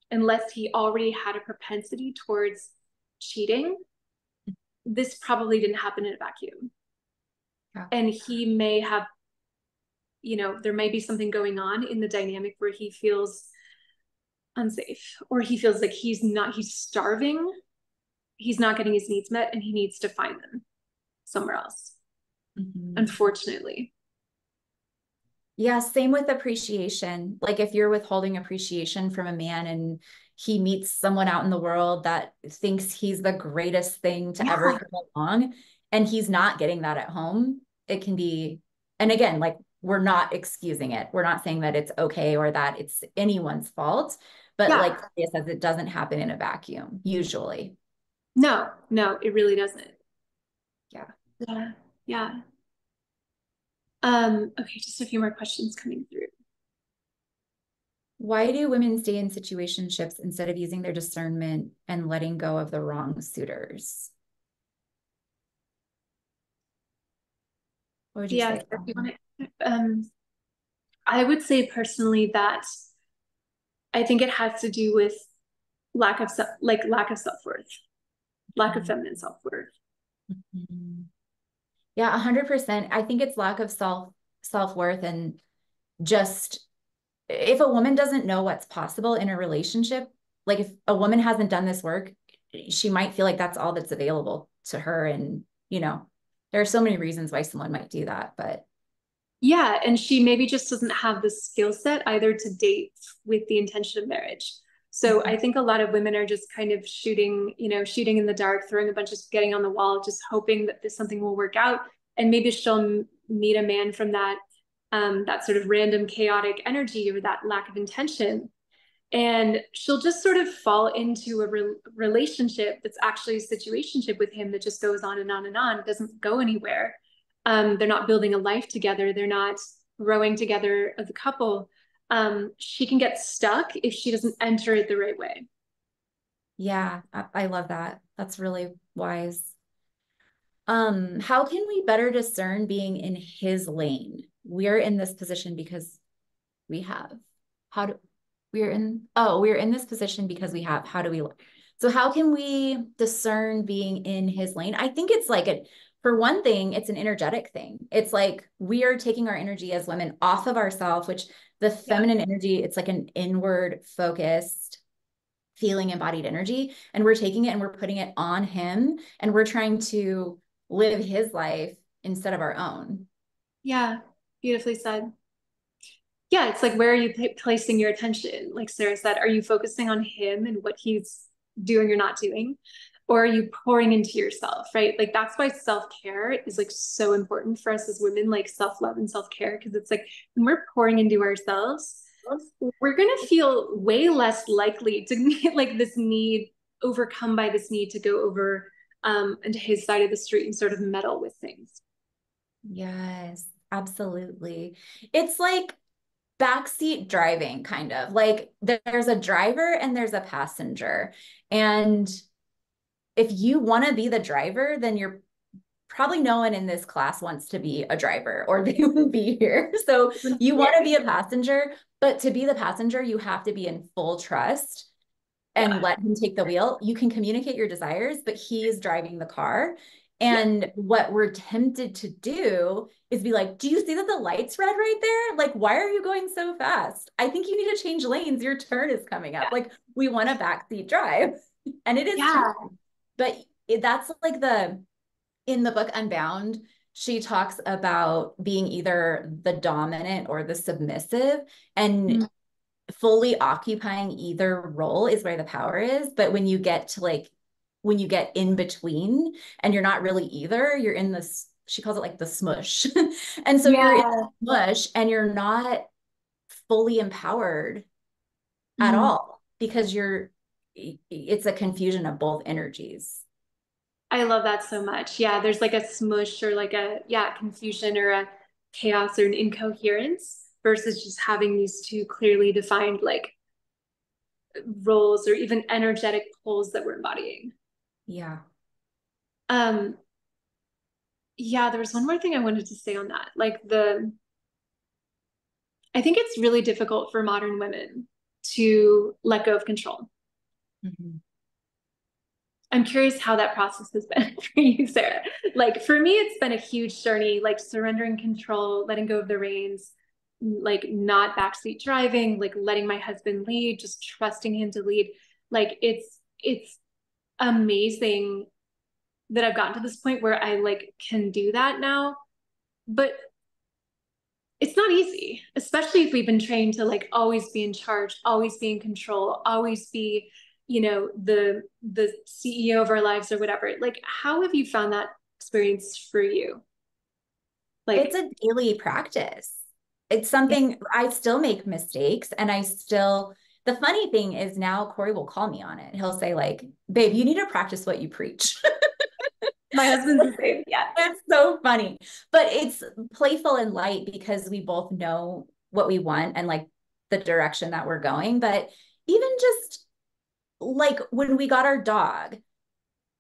unless he already had a propensity towards cheating, this probably didn't happen in a vacuum. Yeah. And he may have, there may be something going on in the dynamic where he feels unsafe, or he feels like he's starving, he's not getting his needs met, and he needs to find them somewhere else, Mhm. unfortunately. Yeah, same with appreciation. Like if you're withholding appreciation from a man and he meets someone out in the world that thinks he's the greatest thing to ever Yeah. come along, and he's not getting that at home, it can be, and again, like we're not excusing it. We're not saying that it's okay or that it's anyone's fault, but like Yeah. Claudia says, it doesn't happen in a vacuum, usually. No, no, it really doesn't. Yeah. Yeah. Yeah. Okay, just a few more questions coming through. Why do women stay in situationships instead of using their discernment and letting go of the wrong suitors? What would you Yeah, say? if you want to, I would say personally that I think it has to do with lack of self-worth, lack of feminine self-worth. Mhm. Yeah, 100%. I think it's lack of self-worth and just if a woman doesn't know what's possible in a relationship, like if a woman hasn't done this work, she might feel like that's all that's available to her. And, there are so many reasons why someone might do that, but Yeah, and she maybe just doesn't have the skill set either to date with the intention of marriage. So I think a lot of women are just kind of shooting in the dark, throwing a bunch of spaghetti on the wall, just hoping that this something will work out. And maybe she'll meet a man from that sort of random chaotic energy or that lack of intention. And she'll just sort of fall into a relationship that's actually a situationship with him that just goes on and on and on. It doesn't go anywhere. They're not building a life together. They're not growing together as a couple. She can get stuck if she doesn't enter it the right way. yeah, I love that. That's really wise. How can we better discern being in his lane? We're in this position because we have. How do we're in this position because we have. How do we so how can we discern being in his lane? I think it's like for one thing, it's an energetic thing. It's like we are taking our energy as women off of ourselves, which the Yeah. feminine energy, it's like an inward focused feeling embodied energy. And we're taking it and we're putting it on him and we're trying to live his life instead of our own. Yeah. Beautifully said. Yeah, it's like, where are you placing your attention? Like Sarah said, are you focusing on him and what he's doing or not doing? Or are you pouring into yourself, right? Like that's why self-care is like so important for us as women, like self-love and self-care, because it's like when we're pouring into ourselves, we're gonna feel way less likely to get like this need overcome by this need to go over into his side of the street and sort of meddle with things. Yes, absolutely. It's like backseat driving, kind of like there's a driver and there's a passenger. And if you want to be the driver, then you're probably no one in this class wants to be a driver or they wouldn't be here. So you want to be a passenger, but to be the passenger, you have to be in full trust and Yeah. let him take the wheel. You can communicate your desires, but he's driving the car. Yeah. And what we're tempted to do is be like, do you see that the light's red right there? Like, why are you going so fast? I think you need to change lanes. Your turn is coming up. Like, we want a backseat drive. And it is Yeah. tempting. But that's like in the book Unbound, she talks about being either the dominant or the submissive. And Mm. fully occupying either role is where the power is. But when you get in between and you're not really either, you're in this, she calls it like the smush. And so you're in the Yeah. smush and you're not fully empowered at Mm. all because it's a confusion of both energies. I love that so much. Yeah, there's like a smush or like a, yeah, confusion or a chaos or an incoherence versus just having these two clearly defined like roles or even energetic poles that we're embodying. Yeah. Um, yeah, there was one more thing I wanted to say on that. I think it's really difficult for modern women to let go of control. Mhm. I'm curious how that process has been for you, Sarah. Like for me, it's been a huge journey, like surrendering control, letting go of the reins, like not backseat driving, like letting my husband lead, just trusting him to lead. Like it's amazing that I've gotten to this point where I like can do that now. But it's not easy, especially if we've been trained to like always be in charge, always be in control, always be, the CEO of our lives or whatever. Like, how have you found that experience for you? It's Like, a daily practice. It's yeah, something I still make mistakes and the funny thing is now Corey will call me on it. He'll say like, babe, you need to practice what you preach. my husband's the same. Yeah. It's so funny, but it's playful and light because we both know what we want and like the direction that we're going. But even just like when we got our dog,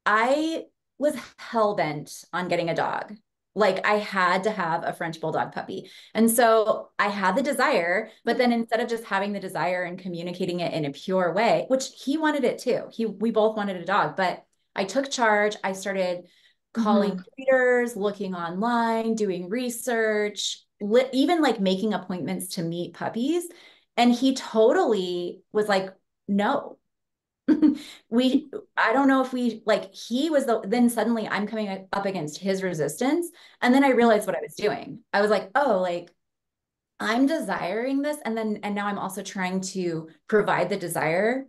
I was hell bent on getting a dog. Like I had to have a French bulldog puppy. And so I had the desire, but then instead of just having the desire and communicating it in a pure way, which he wanted it too. We both wanted a dog, but I took charge. I started calling Mm-hmm. breeders, looking online, doing research, even like making appointments to meet puppies. And he totally was like, no, we I don't know if we like he was then suddenly I'm coming up against his resistance and then I realized what I was doing. I was like, oh, like I'm desiring this and now I'm also trying to provide the desire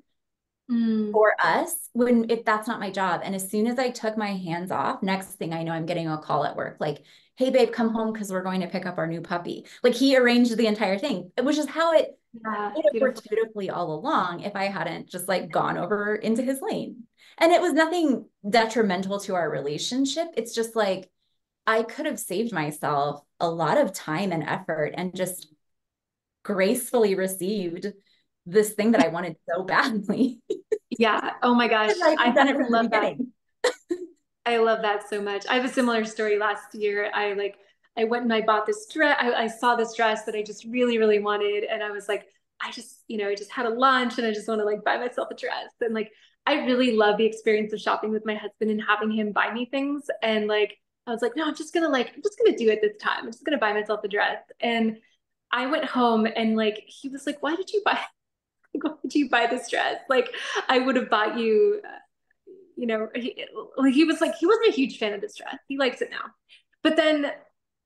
Mm. for us when if that's not my job. And as soon as I took my hands off, next thing I know, I'm getting a call at work like, hey babe, come home because we're going to pick up our new puppy. Like he arranged the entire thing, which is how it Yeah, would have beautiful. worked beautifully all along if I hadn't just like gone over into his lane. And it was nothing detrimental to our relationship. It's just like I could have saved myself a lot of time and effort and just gracefully received this thing that I wanted so badly. Yeah. Oh my gosh. I had done it from the Love that. beginning. I love that so much. I have a similar story last year. I went and I bought this dress. I saw this dress that I just really, really wanted. And I was like, I just had a lunch and I just want to like buy myself a dress. And like, I really love the experience of shopping with my husband and having him buy me things. And like, I was like, no, I'm just gonna do it this time. I'm just gonna buy myself a dress. And I went home and like, he was like, why did you buy this dress? Like, I would have bought you he was like, he wasn't a huge fan of this dress. He likes it now. But then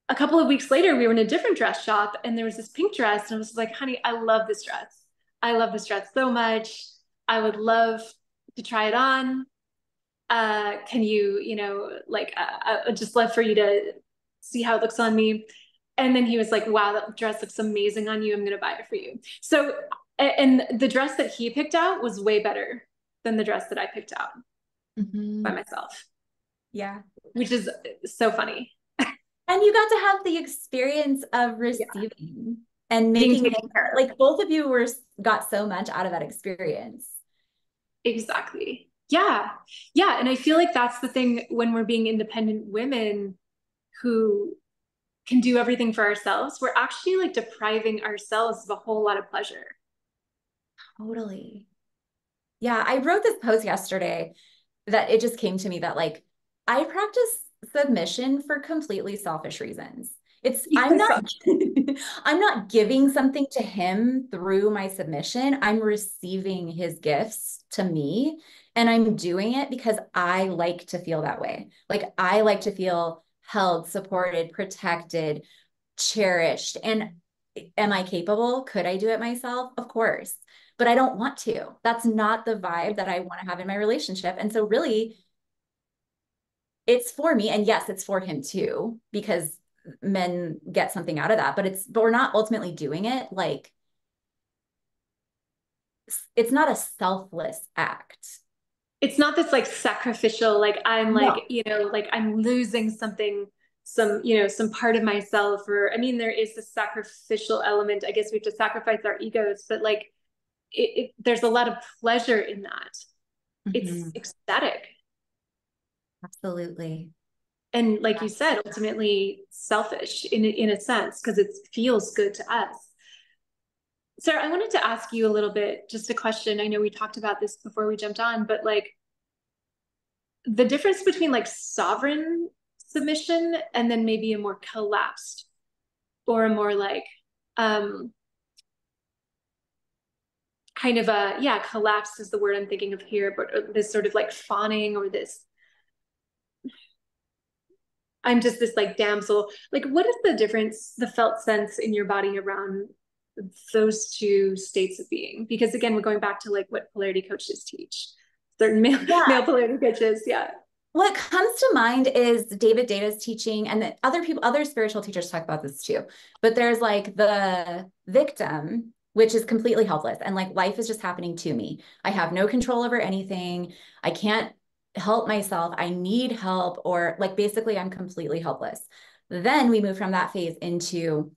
a couple of weeks later, we were in a different dress shop and there was this pink dress. And I was like, honey, I love this dress. I love this dress so much. I would love to try it on. Can you, I'd just love for you to see how it looks on me. And then he was like, wow, that dress looks amazing on you. I'm going to buy it for you. So, and the dress that he picked out was way better than the dress that I picked out by Mhm. myself, Yeah. which is so funny. And you got to have the experience of Yeah. receiving and Being making him taken care of. like both of you were got so much out of that experience. Exactly. Yeah. Yeah. And I feel like that's the thing when we're being independent women who can do everything for ourselves, we're actually like depriving ourselves of a whole lot of pleasure. Totally. Yeah, I wrote this post yesterday that it just came to me that like I practice submission for completely selfish reasons. It's I'm Yes. not I'm not giving something to him through my submission. I'm receiving his gifts to me and I'm doing it because I like to feel that way. Like I like to feel held, supported, protected, cherished. And am I capable? Could I do it myself? Of course. But I don't want to. That's not the vibe that I want to have in my relationship. And so, really, it's for me. And yes, it's for him too, because men get something out of that. But we're not ultimately doing it like it's not a selfless act. it's not this like sacrificial, like I'm like, No. like I'm losing something, some part of myself, or I mean, there is this sacrificial element. I guess we have to sacrifice our egos, but like there's a lot of pleasure in that. It's Mhm. ecstatic. Absolutely. And like you said, ultimately selfish in a sense, because it feels good to us. Sarah, I wanted to ask you a little bit, just a question. I know we talked about this before we jumped on, but like the difference between like sovereign submission and then maybe a more collapsed or a more like um kind of a, yeah, collapsed is the word I'm thinking of here, but this sort of like fawning or this, I'm just this like damsel. Like, what is the difference, the felt sense in your body around those two states of being? Because again, we're going back to like what polarity coaches teach. Certain male Yeah. polarity coaches, yeah. What comes to mind is David Data's teaching, and that other people, other spiritual teachers talk about this too. But there's like the victim, which is completely helpless, and like life is just happening to me. I have no control over anything. I can't help myself. I need help, or like basically, I'm completely helpless. Then we move from that phase into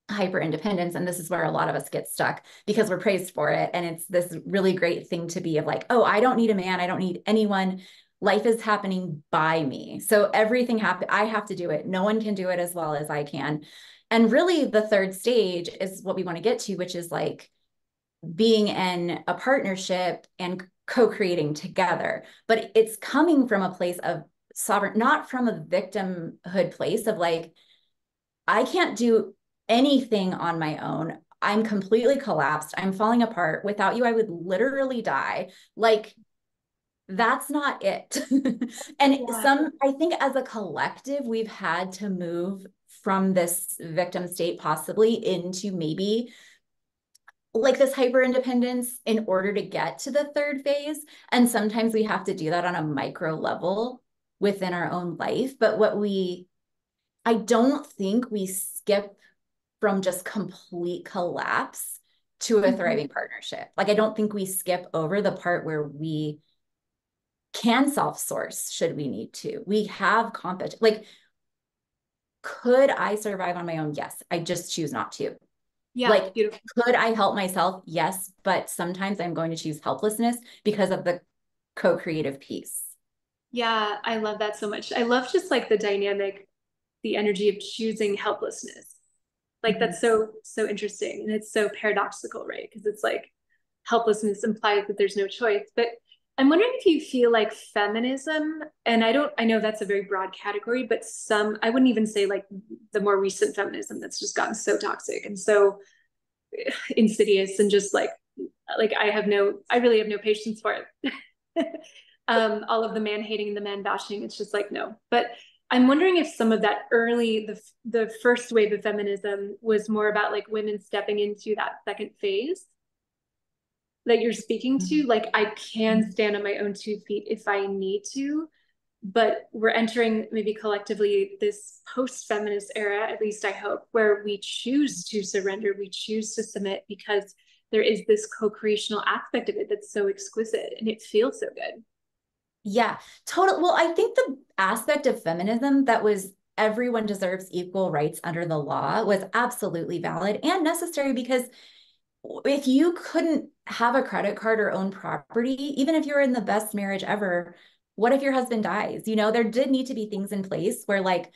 hyper independence, and this is where a lot of us get stuck because we're praised for it, and it's this really great thing to be of like, oh, I don't need a man, I don't need anyone, life is happening by me, so everything happen, I have to do it, no one can do it as well as I can. And really the third stage is what we want to get to, which is like being in a partnership and co-creating together, but it's coming from a place of sovereign, not from a victimhood place of like, I can't do anything on my own. I'm completely collapsed. I'm falling apart. Without you, I would literally die. Like, that's not it. And Yeah. I think as a collective, we've had to move from this victim state possibly into maybe like this hyper independence in order to get to the third phase. And sometimes we have to do that on a micro level within our own life. But I don't think we skip from just complete collapse to a Mhm. thriving partnership. Like, I don't think we skip over the part where we can self source should we need to. We have competence. Like, could I survive on my own? Yes. I just choose not to. Yeah, Like, beautiful. could I help myself? Yes. But sometimes I'm going to choose helplessness because of the co creative piece. Yeah, I love that so much. I love just like the dynamic, the energy of choosing helplessness. Like Mhm. that's so interesting. And it's so paradoxical, right? Because it's like helplessness implies that there's no choice. But I'm wondering if you feel like feminism, and I know that's a very broad category, but I wouldn't even say like the more recent feminism that's just gotten so toxic and so insidious and just like I really have no patience for it. All of the man hating and the man bashing, it's just like no. But I'm wondering if some of that the first wave of feminism was more about like women stepping into that second phase that you're speaking to. Like I can stand on my own 2 feet if I need to, but we're entering maybe collectively this post-feminist era, at least I hope, where we choose to surrender, we choose to submit because there is this co-creational aspect of it that's so exquisite and it feels so good. Yeah, total. Well, I think the aspect of feminism that was everyone deserves equal rights under the law was absolutely valid and necessary because if you couldn't have a credit card or own property, even if you're in the best marriage ever, what if your husband dies? You know, there did need to be things in place where like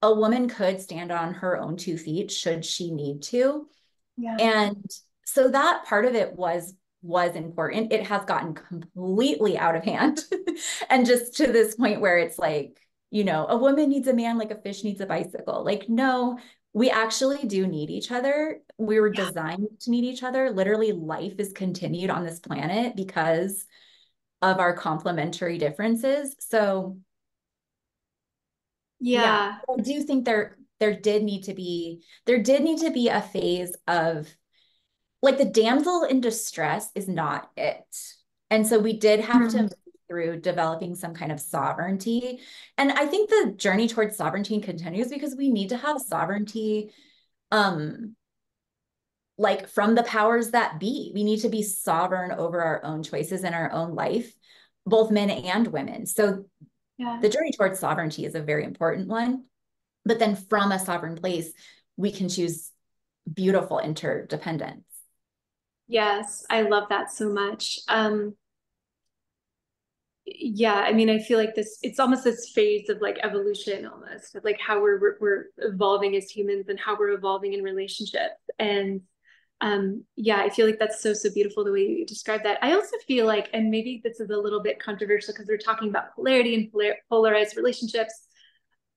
a woman could stand on her own 2 feet should she need to. Yeah. And so that part of it was important. It has gotten completely out of hand. And just to this point where it's like, you know, a woman needs a man like a fish needs a bicycle. Like, no, we actually do need each other. We were Yeah. designed to need each other. Literally, life is continued on this planet because of our complementary differences. So yeah, Yeah. I do think there did need to be a phase of like the damsel in distress is not it. And so we did have to Hmm. move through developing some kind of sovereignty. And I think the journey towards sovereignty continues because we need to have sovereignty um like from the powers that be. We need to be sovereign over our own choices and our own life. both men and women. So Yeah. the journey towards sovereignty is a very important one. But then from a sovereign place, we can choose beautiful interdependence. Yes, I love that so much. Yeah, I mean, I feel like this, it's almost this phase of like evolution almost, of like how we're evolving as humans and how we're evolving in relationships. And yeah, I feel like that's so beautiful the way you describe that. I also feel like, and maybe this is a little bit controversial because we're talking about polarity and polarized relationships,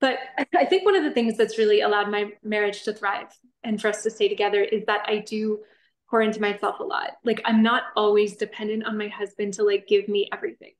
but I think one of the things that's really allowed my marriage to thrive and for us to stay together is that I do pour into myself a lot. Like I'm not always dependent on my husband to like give me everything.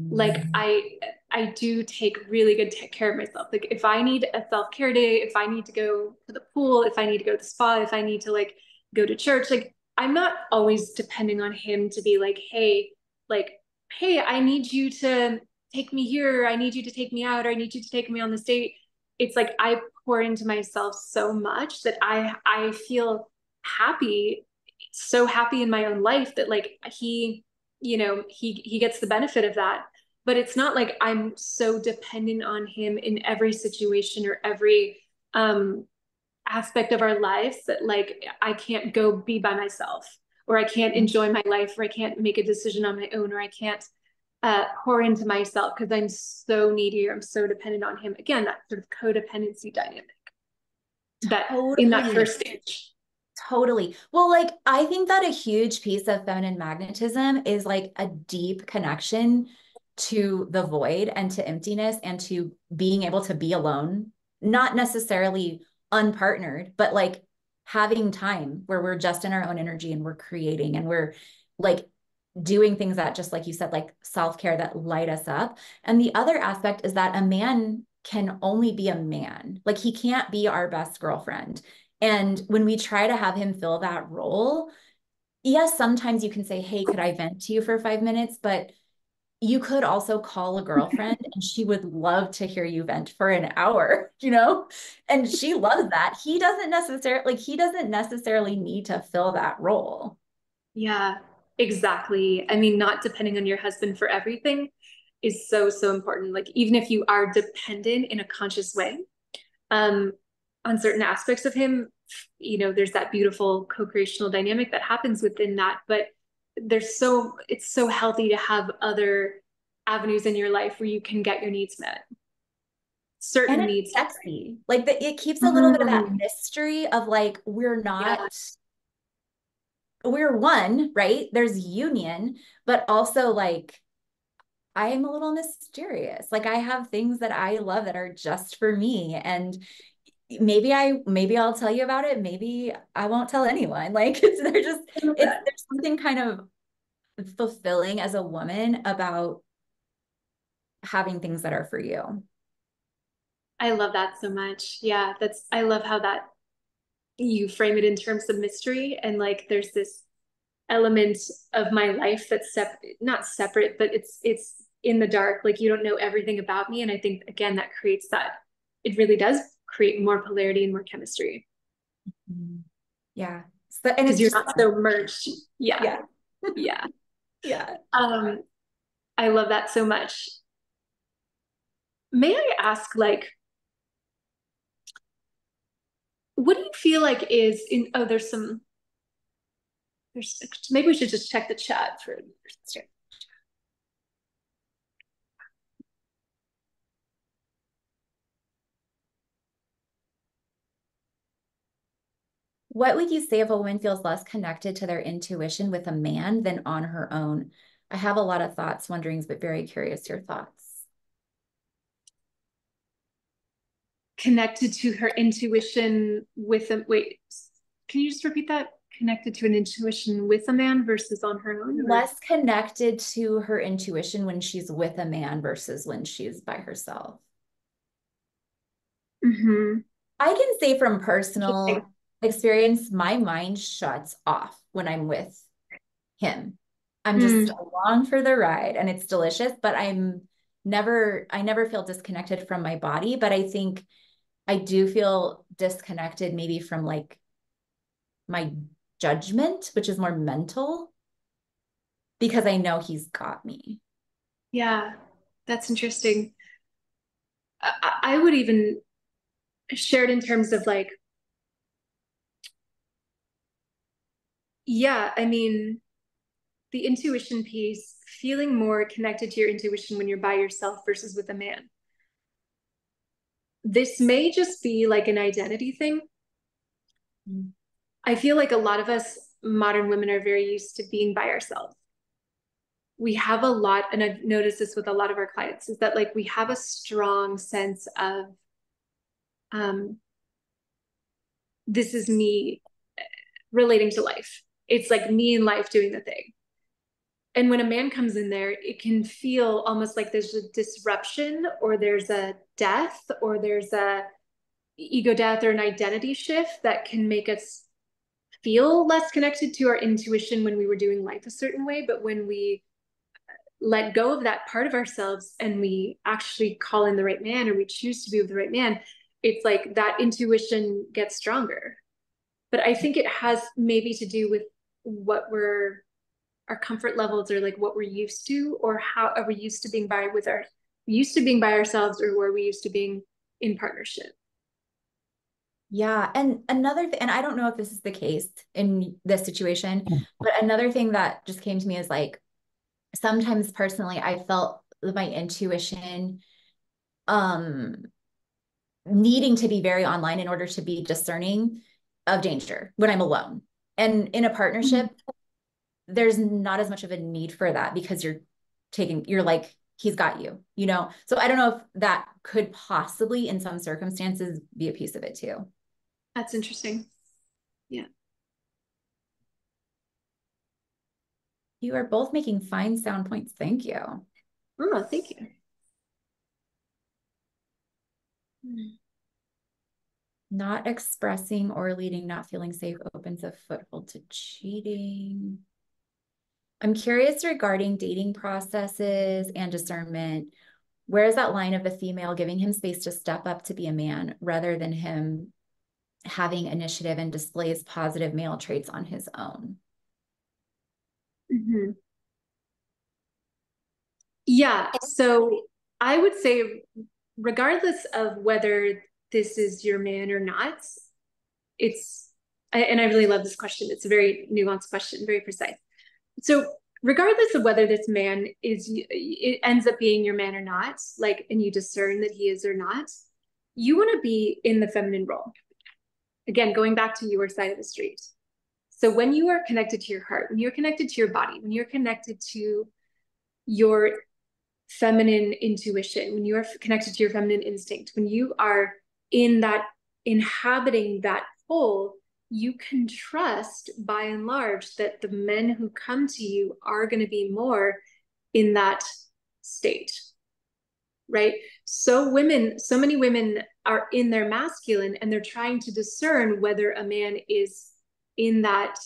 Like Mm-hmm. I do take really good care of myself. Like if I need a self-care day, if I need to go to the pool, if I need to go to the spa, if I need to like go to church, like I'm not always depending on him to be like, hey, I need you to take me here, or I need you to take me out, or I need you to take me on this date. It's like I pour into myself so much that I feel happy, so happy in my own life that like he gets the benefit of that, but it's not like I'm so dependent on him in every situation or every um aspect of our lives that like I can't go be by myself, or I can't enjoy my life, or I can't make a decision on my own, or I can't pour into myself because I'm so needy or I'm so dependent on him. Again, that sort of codependency dynamic that in that Totally. first stage. Totally. Well, like, I think that a huge piece of feminine magnetism is like a deep connection to the void and to emptiness and to being able to be alone, not necessarily unpartnered, but like having time where we're just in our own energy and we're creating and we're like doing things that, just like you said, like self-care that light us up. And the other aspect is that a man can only be a man. Like he can't be our best girlfriend. And when we try to have him fill that role, yes, sometimes you can say, hey, could I vent to you for 5 minutes? But you could also call a girlfriend and she would love to hear you vent for an hour, you know? And she loves that. He doesn't necessarily need to fill that role. Yeah, exactly. I mean, not depending on your husband for everything is so important. Like even if you are dependent in a conscious way, um, on certain aspects of him, there's that beautiful co-creational dynamic that happens within that. But it's so healthy to have other avenues in your life where you can get your needs met, And certain it's needs. sexy. Like it keeps a little bit of that Mm, mystery of like, yeah, we're one, right? There's union, but also like I am a little mysterious. Like I have things that I love that are just for me. And maybe I'll tell you about it. Maybe I won't tell anyone. Like I love that. there's something kind of fulfilling as a woman about having things that are for you. I love that so much. Yeah, I love how that you frame it in terms of mystery, and like there's this element of my life that's not separate, but it's in the dark. Like you don't know everything about me, and I think again that creates that. It really does create more polarity and more chemistry Mm. Yeah. So, and because it's you're just, not so merged. Yeah, yeah, yeah. yeah. Um, I love that so much. May I ask, like, what do you feel like is in? Oh, there's maybe we should just check the chat for. What would you say if a woman feels less connected to their intuition with a man than on her own? I have a lot of thoughts, wonderings, but very curious your thoughts. Connected to her intuition with a wait, can you just repeat that? Connected to an intuition with a man versus on her own, or Less connected to her intuition when she's with a man versus when she's by herself. mm-hmm. I can say from Interesting. personal experience, my mind shuts off when I'm with him. I'm just Mm, along for the ride and it's delicious, but I never feel disconnected from my body, but I think I do feel disconnected maybe from like my judgment, which is more mental. because I know he's got me. Yeah, that's interesting. I would even share it in terms of like, yeah, I mean, the intuition piece, feeling more connected to your intuition when you're by yourself versus with a man. This may just be like an identity thing. Mm. I feel like a lot of us modern women are very used to being by ourselves. We have a lot, and I've noticed this with a lot of our clients, is that like we have a strong sense of um, this is me relating to life. It's like me in life doing the thing. And when a man comes in there, it can feel almost like there's a disruption or there's a death or there's a ego death or an identity shift that can make us feel less connected to our intuition when we were doing life a certain way. But when we let go of that part of ourselves and we actually call in the right man or we choose to be with the right man, it's like that intuition gets stronger. But I think it has maybe to do with what we're our comfort levels or like what we're used to or how are we used to being by with our used to being by ourselves or were we used to being in partnership. Yeah. And another thing, and I don't know if this is the case in this situation, but another thing that just came to me is like sometimes personally, I felt my intuition um needing to be very online in order to be discerning of danger when I'm alone. And in a partnership, there's not as much of a need for that because you're like, he's got you, you know? So I don't know if that could possibly, in some circumstances, be a piece of it too. That's interesting. Yeah. You are both making fine sound points. Thank you. Oh, thank you. Mm. Not expressing or leading, not feeling safe opens a foothold to cheating. I'm curious regarding dating processes and discernment. Where is that line of the female giving him space to step up to be a man rather than him having initiative and displays positive male traits on his own? Mm-hmm. Yeah. So I would say, regardless of whether this is your man or not, and I really love this question. It's a very nuanced question, very precise. So regardless of whether this man it ends up being your man or not, like, and you discern that he is or not, you want to be in the feminine role. Again, going back to your side of the street. So when you are connected to your heart, when you're connected to your body, when you're connected to your feminine intuition, when you are connected to your feminine instinct, when you are in that, inhabiting that pole, you can trust by and large that the men who come to you are going to be more in that state, right? So many women are in their masculine and they're trying to discern whether a man is in that,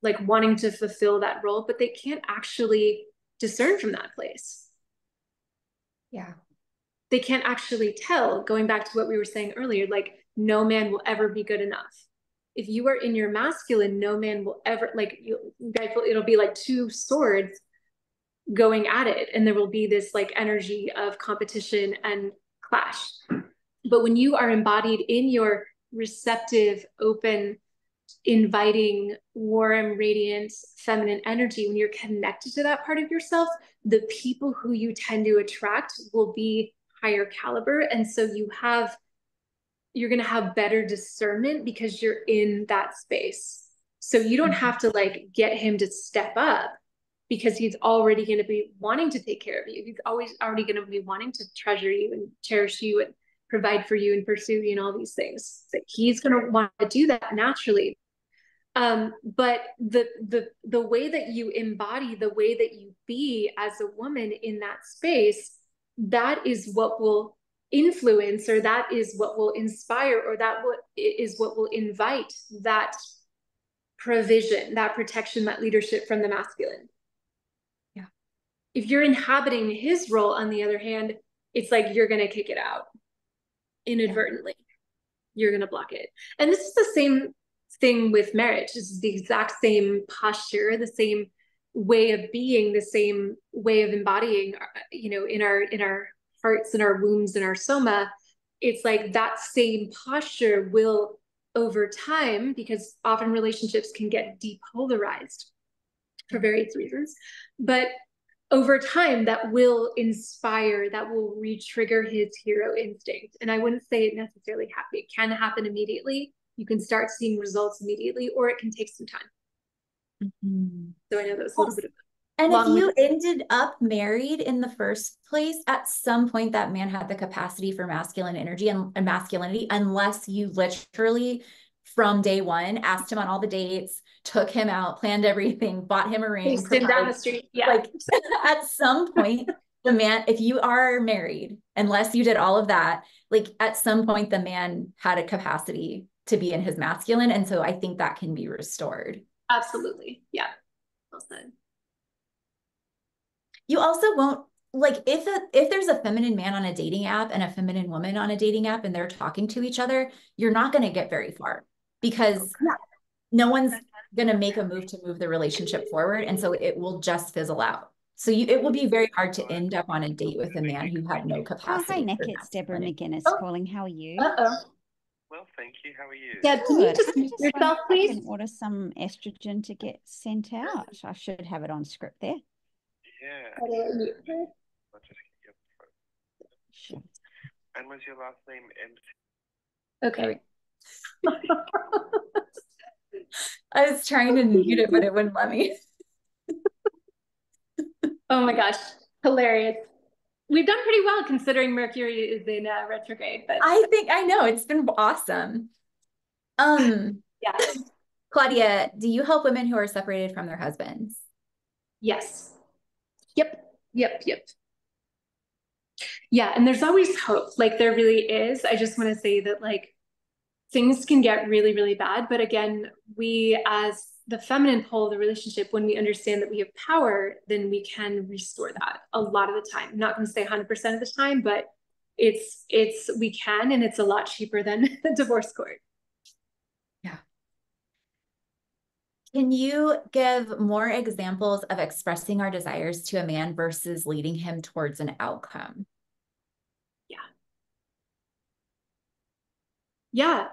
like wanting to fulfill that role, but they can't actually discern from that place. Yeah. They can't actually tell, going back to what we were saying earlier, like no man will ever be good enough. If you are in your masculine, no man will ever, like, you guys will, it'll be like two swords going at it and there will be this like energy of competition and clash. But when you are embodied in your receptive, open, inviting, warm, radiant, feminine energy, when you're connected to that part of yourself, the people who you tend to attract will be higher caliber. And so you're going to have better discernment because you're in that space. So you don't have to like get him to step up because he's already going to be wanting to take care of you. He's always already going to be wanting to treasure you and cherish you and provide for you and pursue you and all these things. So he's going to want to do that naturally. But the way that you embody, the way that you be as a woman in that space, that is what will influence, or that is what will inspire, or is what will invite that provision, that protection, that leadership from the masculine. Yeah. If you're inhabiting his role, on the other hand, it's like you're going to kick it out Yeah. inadvertently. You're going to block it. And this is the same thing with marriage. This is the exact same posture, the same way of being, the same way of embodying, in our hearts and our wombs and our soma, it's like that same posture will over time, because often relationships can get depolarized for various reasons, but over time that will inspire, that will re-trigger his hero instinct. And I wouldn't say it necessarily happen. It can happen immediately. You can start seeing results immediately, or it can take some time. Mm-hmm. So I know that was a little bit of And if long. you ended up married in the first place, at some point that man had the capacity for masculine energy and masculinity, unless you literally from day one asked him on all the dates, took him out, planned everything, bought him a ring, Houston down the proposed. street. Yeah. Like at some point, the man, if you are married, unless you did all of that, like at some point the man had a capacity to be in his masculine. And so I think that can be restored. Absolutely. Yeah. Well said. You also won't like if there's a feminine man on a dating app and a feminine woman on a dating app and they're talking to each other, you're not going to get very far because Yeah. no one's going to make a move to move the relationship forward, and so it will just fizzle out. So it will be very hard to end up on a date with a man who had no Oh, hi, capacity Nick. for It's Deborah masculinity. McGinnis Oh, calling. How are you? uh-oh. Well, thank you. How are you? Deb, can you Good. just I'm mute just yourself, wondering if I please? can order some estrogen to get sent out. I should have it on script there. Yeah. How do I mute her? I'll just get your phone. Sure. And was your last name MC? Okay. I was trying to mute it, but it wouldn't let me. Oh my gosh, hilarious. We've done pretty well considering Mercury is in retrograde, but I know it's been awesome. yeah, Claudia, do you help women who are separated from their husbands? yes. Yep. Yeah, and there's always hope. Like there really is. I just want to say that like things can get really, really bad. But again, we as the feminine pole of the relationship, when we understand that we have power, then we can restore that a lot of the time. I'm not going to say 100% of the time, but we can, and it's a lot cheaper than the divorce court. Yeah. Can you give more examples of expressing our desires to a man versus leading him towards an outcome? Yeah.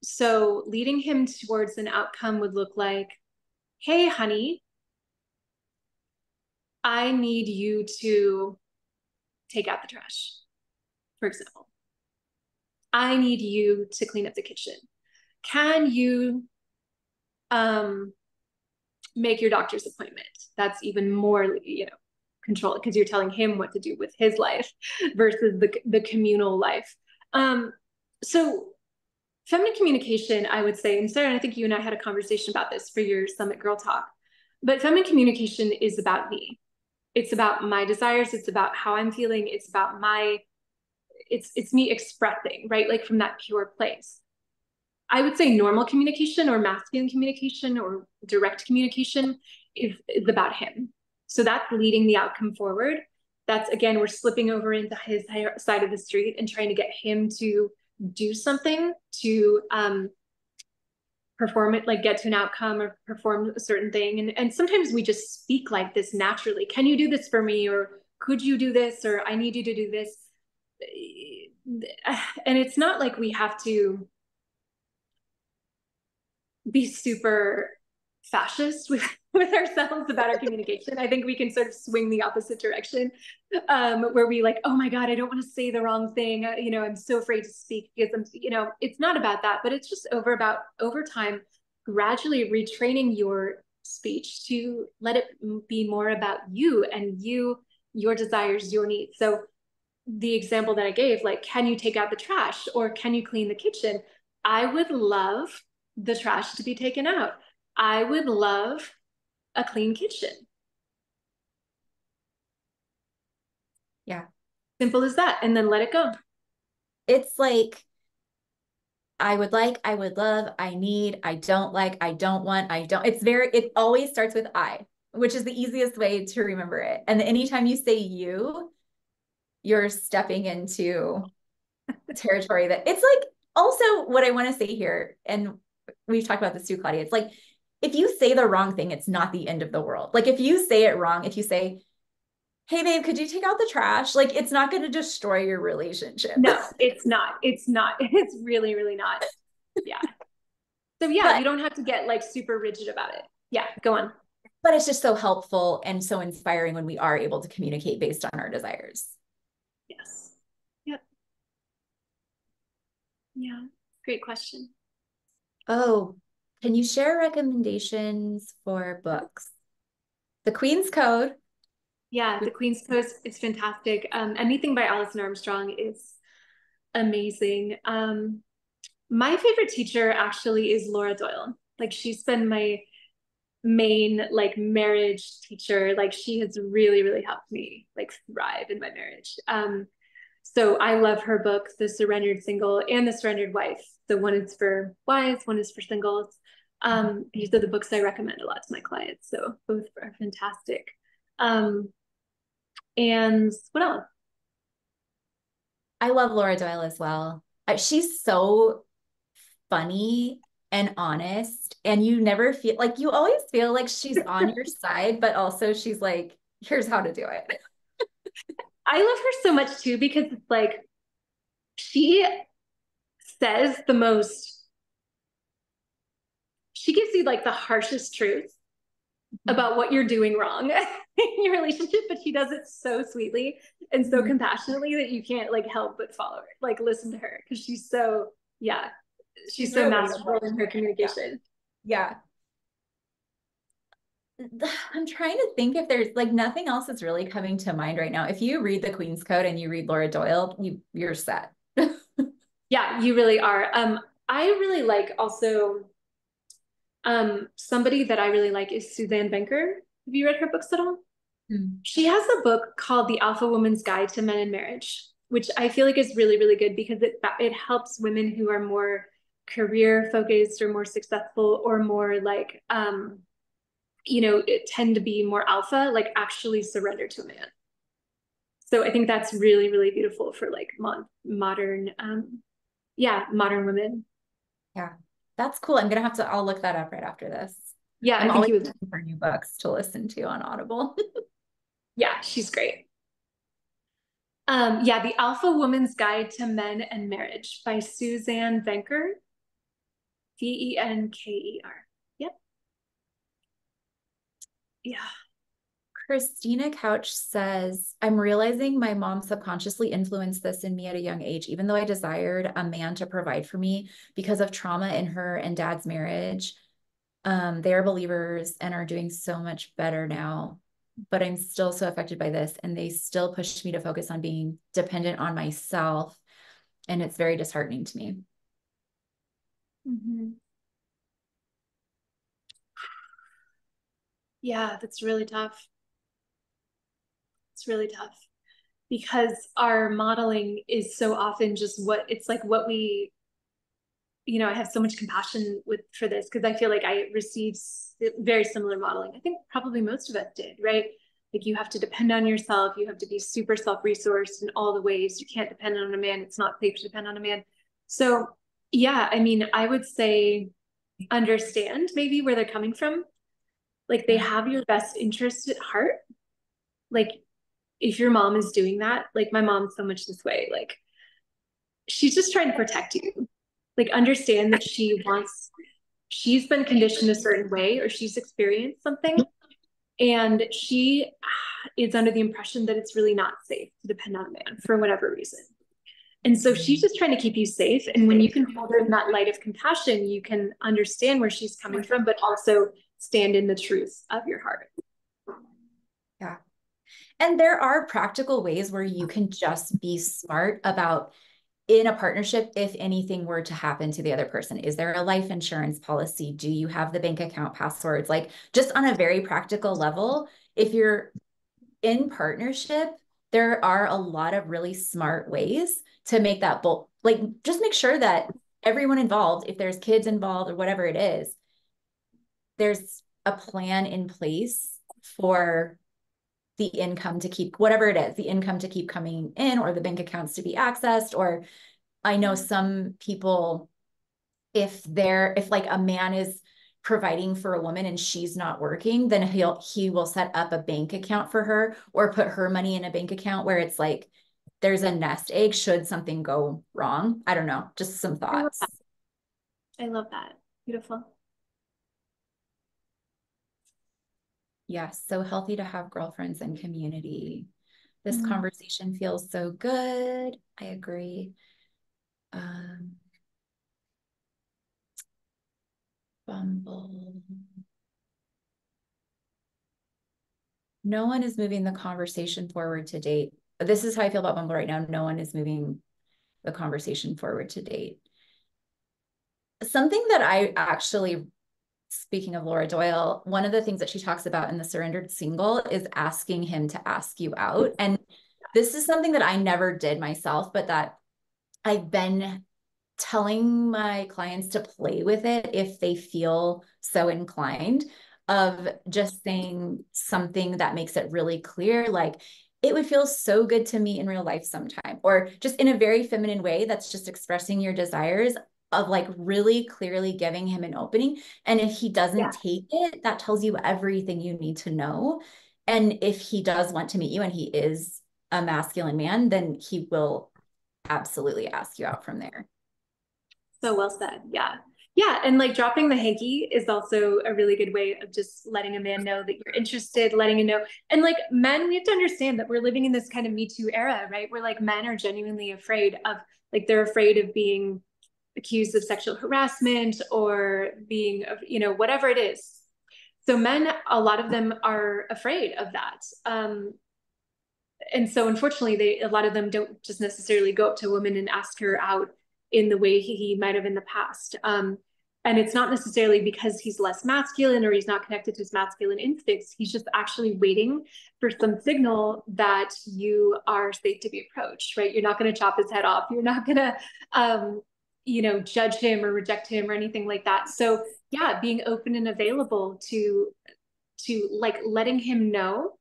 So leading him towards an outcome would look like, hey, honey, I need you to take out the trash, for example. I need you to clean up the kitchen. Can you make your doctor's appointment? That's even more, control, because you're telling him what to do with his life versus the communal life. So feminine communication, I would say, and Sarah, and I think you and I had a conversation about this for your Summit Girl Talk, but feminine communication is about me. It's about my desires. It's about how I'm feeling. It's about it's me expressing, right? Like from that pure place. I would say normal communication or masculine communication or direct communication is about him. So that's leading the outcome forward. That's again, we're slipping over into his side of the street and trying to get him to do something to perform it, like get to an outcome or perform a certain thing. And sometimes we just speak like this naturally. Can you do this for me? Or could you do this? Or I need you to do this. And it's not like we have to be super fascist with ourselves about our communication. I think we can sort of swing the opposite direction, where we like, oh my God, I don't want to say the wrong thing. I'm so afraid to speak because it's not about that, but it's just over time, gradually retraining your speech to let it be more about you and your desires, your needs. So the example that I gave, like, can you take out the trash or can you clean the kitchen? I would love the trash to be taken out. I would love a clean kitchen. Yeah. Simple as that. And then let it go. It's like, I would like, I would love, I need, I don't like, I don't want, I don't. It always starts with I, which is the easiest way to remember it. And anytime you say you're stepping into territory that it's like, also what I want to say here, and we've talked about this too, Claudia, it's like if you say the wrong thing, it's not the end of the world. Like if you say it wrong, if you say, hey babe, could you take out the trash? Like it's not going to destroy your relationship. No, it's not. It's not. It's really, really not. Yeah. So yeah, you don't have to get like super rigid about it. Yeah, go on. But it's just so helpful and so inspiring when we are able to communicate based on our desires. Yes. Yep. Yeah. Great question. Oh, can you share recommendations for books? The Queen's Code. Yeah, The Queen's Coast is fantastic. Anything by Alison Armstrong is amazing. My favorite teacher actually is Laura Doyle. Like she's been my main like marriage teacher. Like she has really, really helped me like thrive in my marriage. So I love her books, The Surrendered Single and The Surrendered Wife. So one is for wives, one is for singles. These are the books I recommend a lot to my clients. So both are fantastic. And what else? I love Laura Doyle as well. She's so funny and honest, and you never feel like you always feel like she's on your side, but also she's like, here's how to do it. I love her so much too because it's like she says the most, she gives you like the harshest truth about what you're doing wrong in your relationship, but she does it so sweetly and so compassionately that you can't like help but follow her, like listen to her because she's so, yeah, she's so masterful in her communication. Yeah. I'm trying to think if there's like nothing else that's really coming to mind right now. If you read the Queen's Code and you read Laura Doyle, you're set. Yeah, you really are. I really like also somebody that I really like is Suzanne Venker. Have you read her books at all? She has a book called The Alpha Woman's Guide to Men in Marriage, which I feel like is really, really good because it helps women who are more career focused or more successful or more like tend to be more alpha, like actually surrender to a man. So I think that's really, really beautiful for like modern modern women. Yeah, that's cool. I'll look that up right after this. Yeah, I'm I think always you would. looking for new books to listen to on Audible. Yeah, she's great. The Alpha Woman's Guide to Men and Marriage by Suzanne Venker, Venker. Yep. Yeah. Christina Couch says, I'm realizing my mom subconsciously influenced this in me at a young age, even though I desired a man to provide for me because of trauma in her and dad's marriage. They are believers and are doing so much better now, but I'm still so affected by this. And they still push me to focus on being dependent on myself. And it's very disheartening to me. Mm-hmm. Yeah, that's really tough. It's really tough because our modeling is so often just what we, I have so much compassion for this because I feel like I received very similar modeling. I think probably most of us did, right? Like you have to depend on yourself. You have to be super self-resourced in all the ways. You can't depend on a man. It's not safe to depend on a man. So yeah, I mean, I would say understand maybe where they're coming from. Like they have your best interest at heart. Like if your mom is doing that, like my mom's so much this way, like she's just trying to protect you. Like understand that she's been conditioned a certain way or she's experienced something and she is under the impression that it's really not safe to depend on a man for whatever reason. And so she's just trying to keep you safe. And when you can hold her in that light of compassion, you can understand where she's coming from, but also stand in the truth of your heart. Yeah. And there are practical ways where you can just be smart about in a partnership, if anything were to happen to the other person. Is there a life insurance policy? Do you have the bank account passwords? Like just on a very practical level, if you're in partnership, there are a lot of really smart ways to make that bold. Like just make sure that everyone involved, if there's kids involved or whatever it is, there's a plan in place for the income to keep, whatever it is, the income to keep coming in or the bank accounts to be accessed. Or I know some people, if like a man is providing for a woman and she's not working, then he will set up a bank account for her or put her money in a bank account where it's like there's a nest egg should something go wrong. I don't know, just some thoughts. I love that. Beautiful. Yes, so healthy to have girlfriends and community. This conversation feels so good. I agree. Bumble. No one is moving the conversation forward to date. This is how I feel about Bumble right now. No one is moving the conversation forward to date. Something that I actually, speaking of Laura Doyle, one of the things that she talks about in The Surrendered Single is asking him to ask you out. And this is something that I never did myself, but that I've been telling my clients to play with it if they feel so inclined, of just saying something that makes it really clear, like, it would feel so good to meet in real life sometime, or just in a very feminine way that's just expressing your desires, of like really clearly giving him an opening. And if he doesn't take it, that tells you everything you need to know. And if he does want to meet you and he is a masculine man, then he will absolutely ask you out from there. So well said. Yeah. Yeah. And like dropping the hanky is also a really good way of just letting a man know that you're interested, letting him know. And like men, we have to understand that we're living in this kind of Me Too era, right? Where like men are genuinely afraid of, like, they're afraid of being accused of sexual harassment or being, of, you know, whatever it is. So men, a lot of them are afraid of that. And so unfortunately, a lot of them don't just necessarily go up to a woman and ask her out in the way he might have in the past. And it's not necessarily because he's less masculine or he's not connected to his masculine instincts. He's just actually waiting for some signal that you are safe to be approached, right? You're not going to chop his head off. You're not going to, judge him or reject him or anything like that. So yeah, being open and available to like letting him know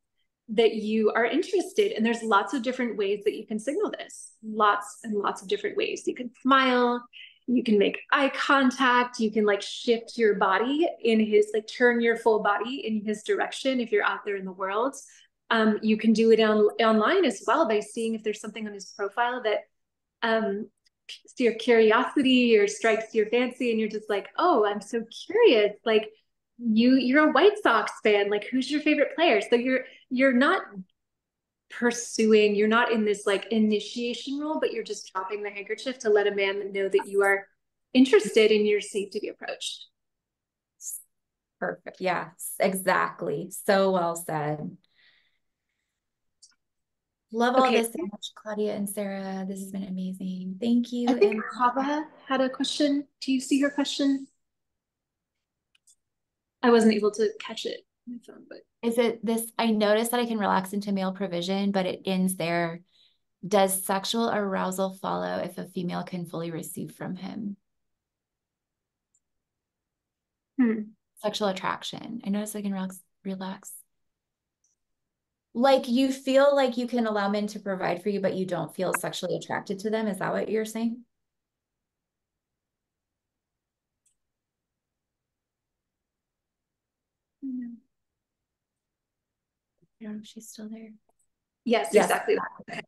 that you are interested. And there's lots of different ways that you can signal this, lots and lots of different ways. You can smile, you can make eye contact, you can like shift your body in his, like turn your full body in his direction if you're out there in the world. You can do it online as well by seeing if there's something on his profile that your curiosity or strikes your fancy, and you're just like, oh, I'm so curious. Like, you're a White Sox fan. Like, who's your favorite player? So you're not pursuing, you're not in this like initiation role, but you're just dropping the handkerchief to let a man know that you are interested and you're safe to be approached. Perfect. Yes, exactly. So well said. Love all this so much, Claudia and Sara. This has been amazing. Thank you. I think Hava had a question. Do you see her question? I wasn't able to catch it on my phone, but is it this? I noticed that I can relax into male provision, but it ends there. Does sexual arousal follow if a female can fully receive from him? Sexual attraction. I noticed I can relax. Like, you feel like you can allow men to provide for you, but you don't feel sexually attracted to them. Is that what you're saying? I don't know if she's still there. Yes, exactly that.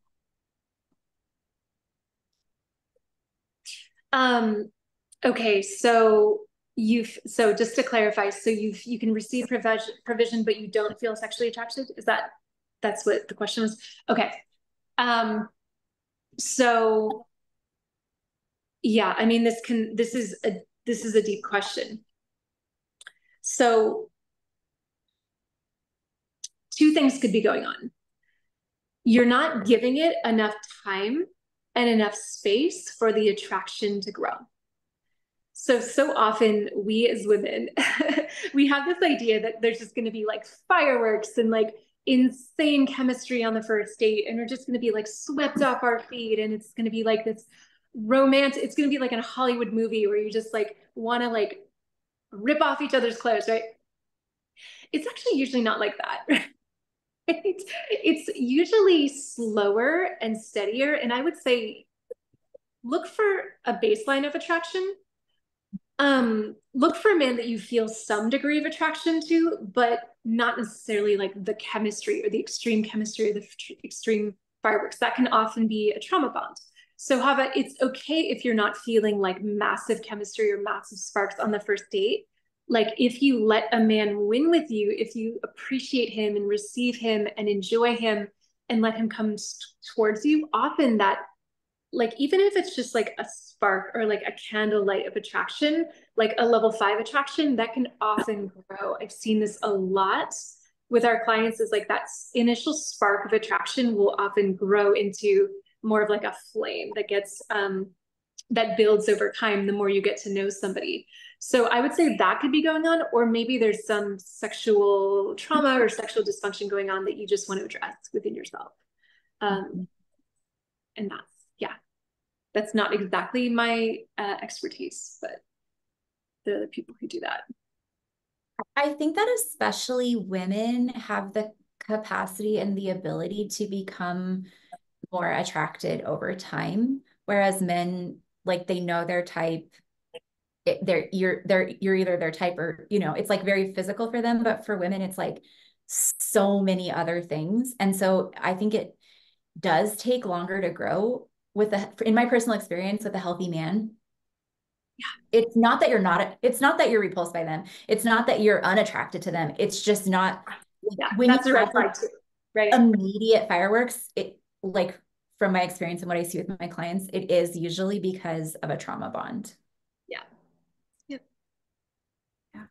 Okay, so just to clarify, so you can receive provision, but you don't feel sexually attracted. That's what the question was? Okay. So yeah, I mean, this is a deep question. So two things could be going on. You're not giving it enough time and enough space for the attraction to grow. So often we as women, we have this idea that there's just going to be like fireworks and like insane chemistry on the first date. And we're just going to be like swept off our feet. And it's going to be like this romantic, it's going to be like in a Hollywood movie where you just like want to like rip off each other's clothes, right? It's actually usually not like that. Right? It's usually slower and steadier. And I would say, look for a baseline of attraction. Look for a man that you feel some degree of attraction to, but not necessarily like the chemistry or the extreme chemistry or the extreme fireworks. That can often be a trauma bond. So how about it's okay if you're not feeling like massive chemistry or massive sparks on the first date. Like if you let a man win with you, if you appreciate him and receive him and enjoy him and let him come towards you, often that like even if it's just like a spark or like a candlelight of attraction, like a level 5 attraction, that can often grow. I've seen this a lot with our clients is like that initial spark of attraction will often grow into more of like a flame that gets that builds over time the more you get to know somebody. So I would say that could be going on, or maybe there's some sexual trauma or sexual dysfunction going on that you just want to address within yourself. And yeah, that's not exactly my expertise, but there are other people who do that. I think that especially women have the capacity and the ability to become more attracted over time, whereas men, like they know their type. You're either their type or, you know, it's like very physical for them, but for women, it's like so many other things. And so I think it does take longer to grow with in my personal experience with a healthy man. It's not that it's not that you're repulsed by them. It's not that you're unattracted to them. It's just not when that's a red flag too, right? Immediate fireworks. It like from my experience and what I see with my clients, it is usually because of a trauma bond. Yeah. Yep. Yeah.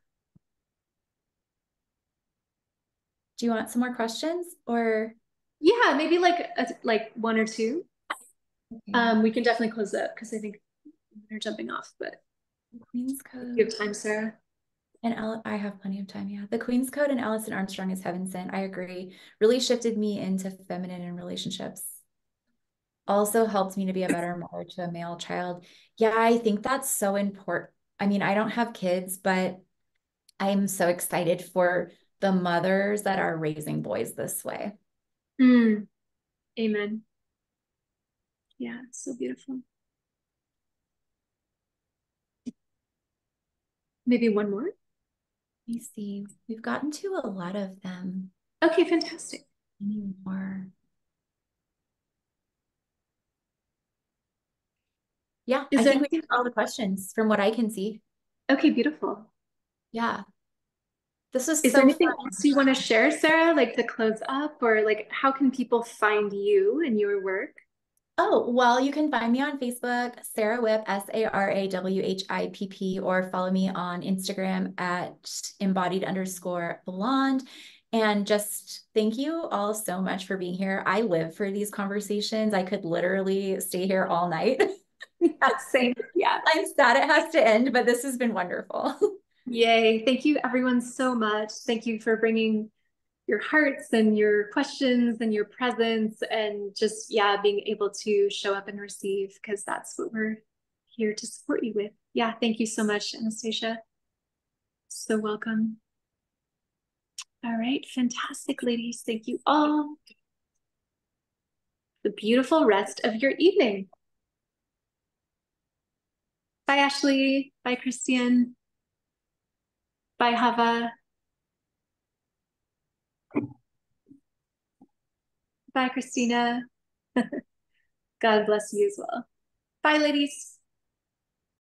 Do you want some more questions or? Yeah, maybe like one or two. Okay. We can definitely close up because I think they're jumping off, but Queen's Code. You have time, Sarah? And I have plenty of time, yeah. The Queen's Code and Allison Armstrong is heaven sent. I agree. Really shifted me into feminine in relationships. Also helped me to be a better mother to a male child. Yeah, I think that's so important. I mean, I don't have kids, but I'm so excited for the mothers that are raising boys this way. Amen. Yeah, so beautiful. Maybe one more? Let me see. We've gotten to a lot of them. Okay, fantastic. Any more? Yeah, I think we have all the questions from what I can see. Okay, beautiful. Yeah. This was Is so there anything fun. else you want to share, Sarah, like to close up, or like how can people find you and your work? Oh, well, you can find me on Facebook, Sara Whipp, SarawHipp, or follow me on Instagram at embodied_blonde. And just thank you all so much for being here. I live for these conversations. I could literally stay here all night. Yeah, same. Yeah. I'm sad it has to end, but this has been wonderful. Yay. Thank you, everyone, so much. Thank you for bringing your hearts and your questions and your presence and just, yeah, being able to show up and receive because that's what we're here to support you with. Yeah, thank you so much, Anastasia. So welcome. All right, fantastic, ladies. Thank you all. The beautiful rest of your evening. Bye, Ashley. Bye, Christian. Bye, Hava. Bye, Christina. God bless you as well. Bye, ladies.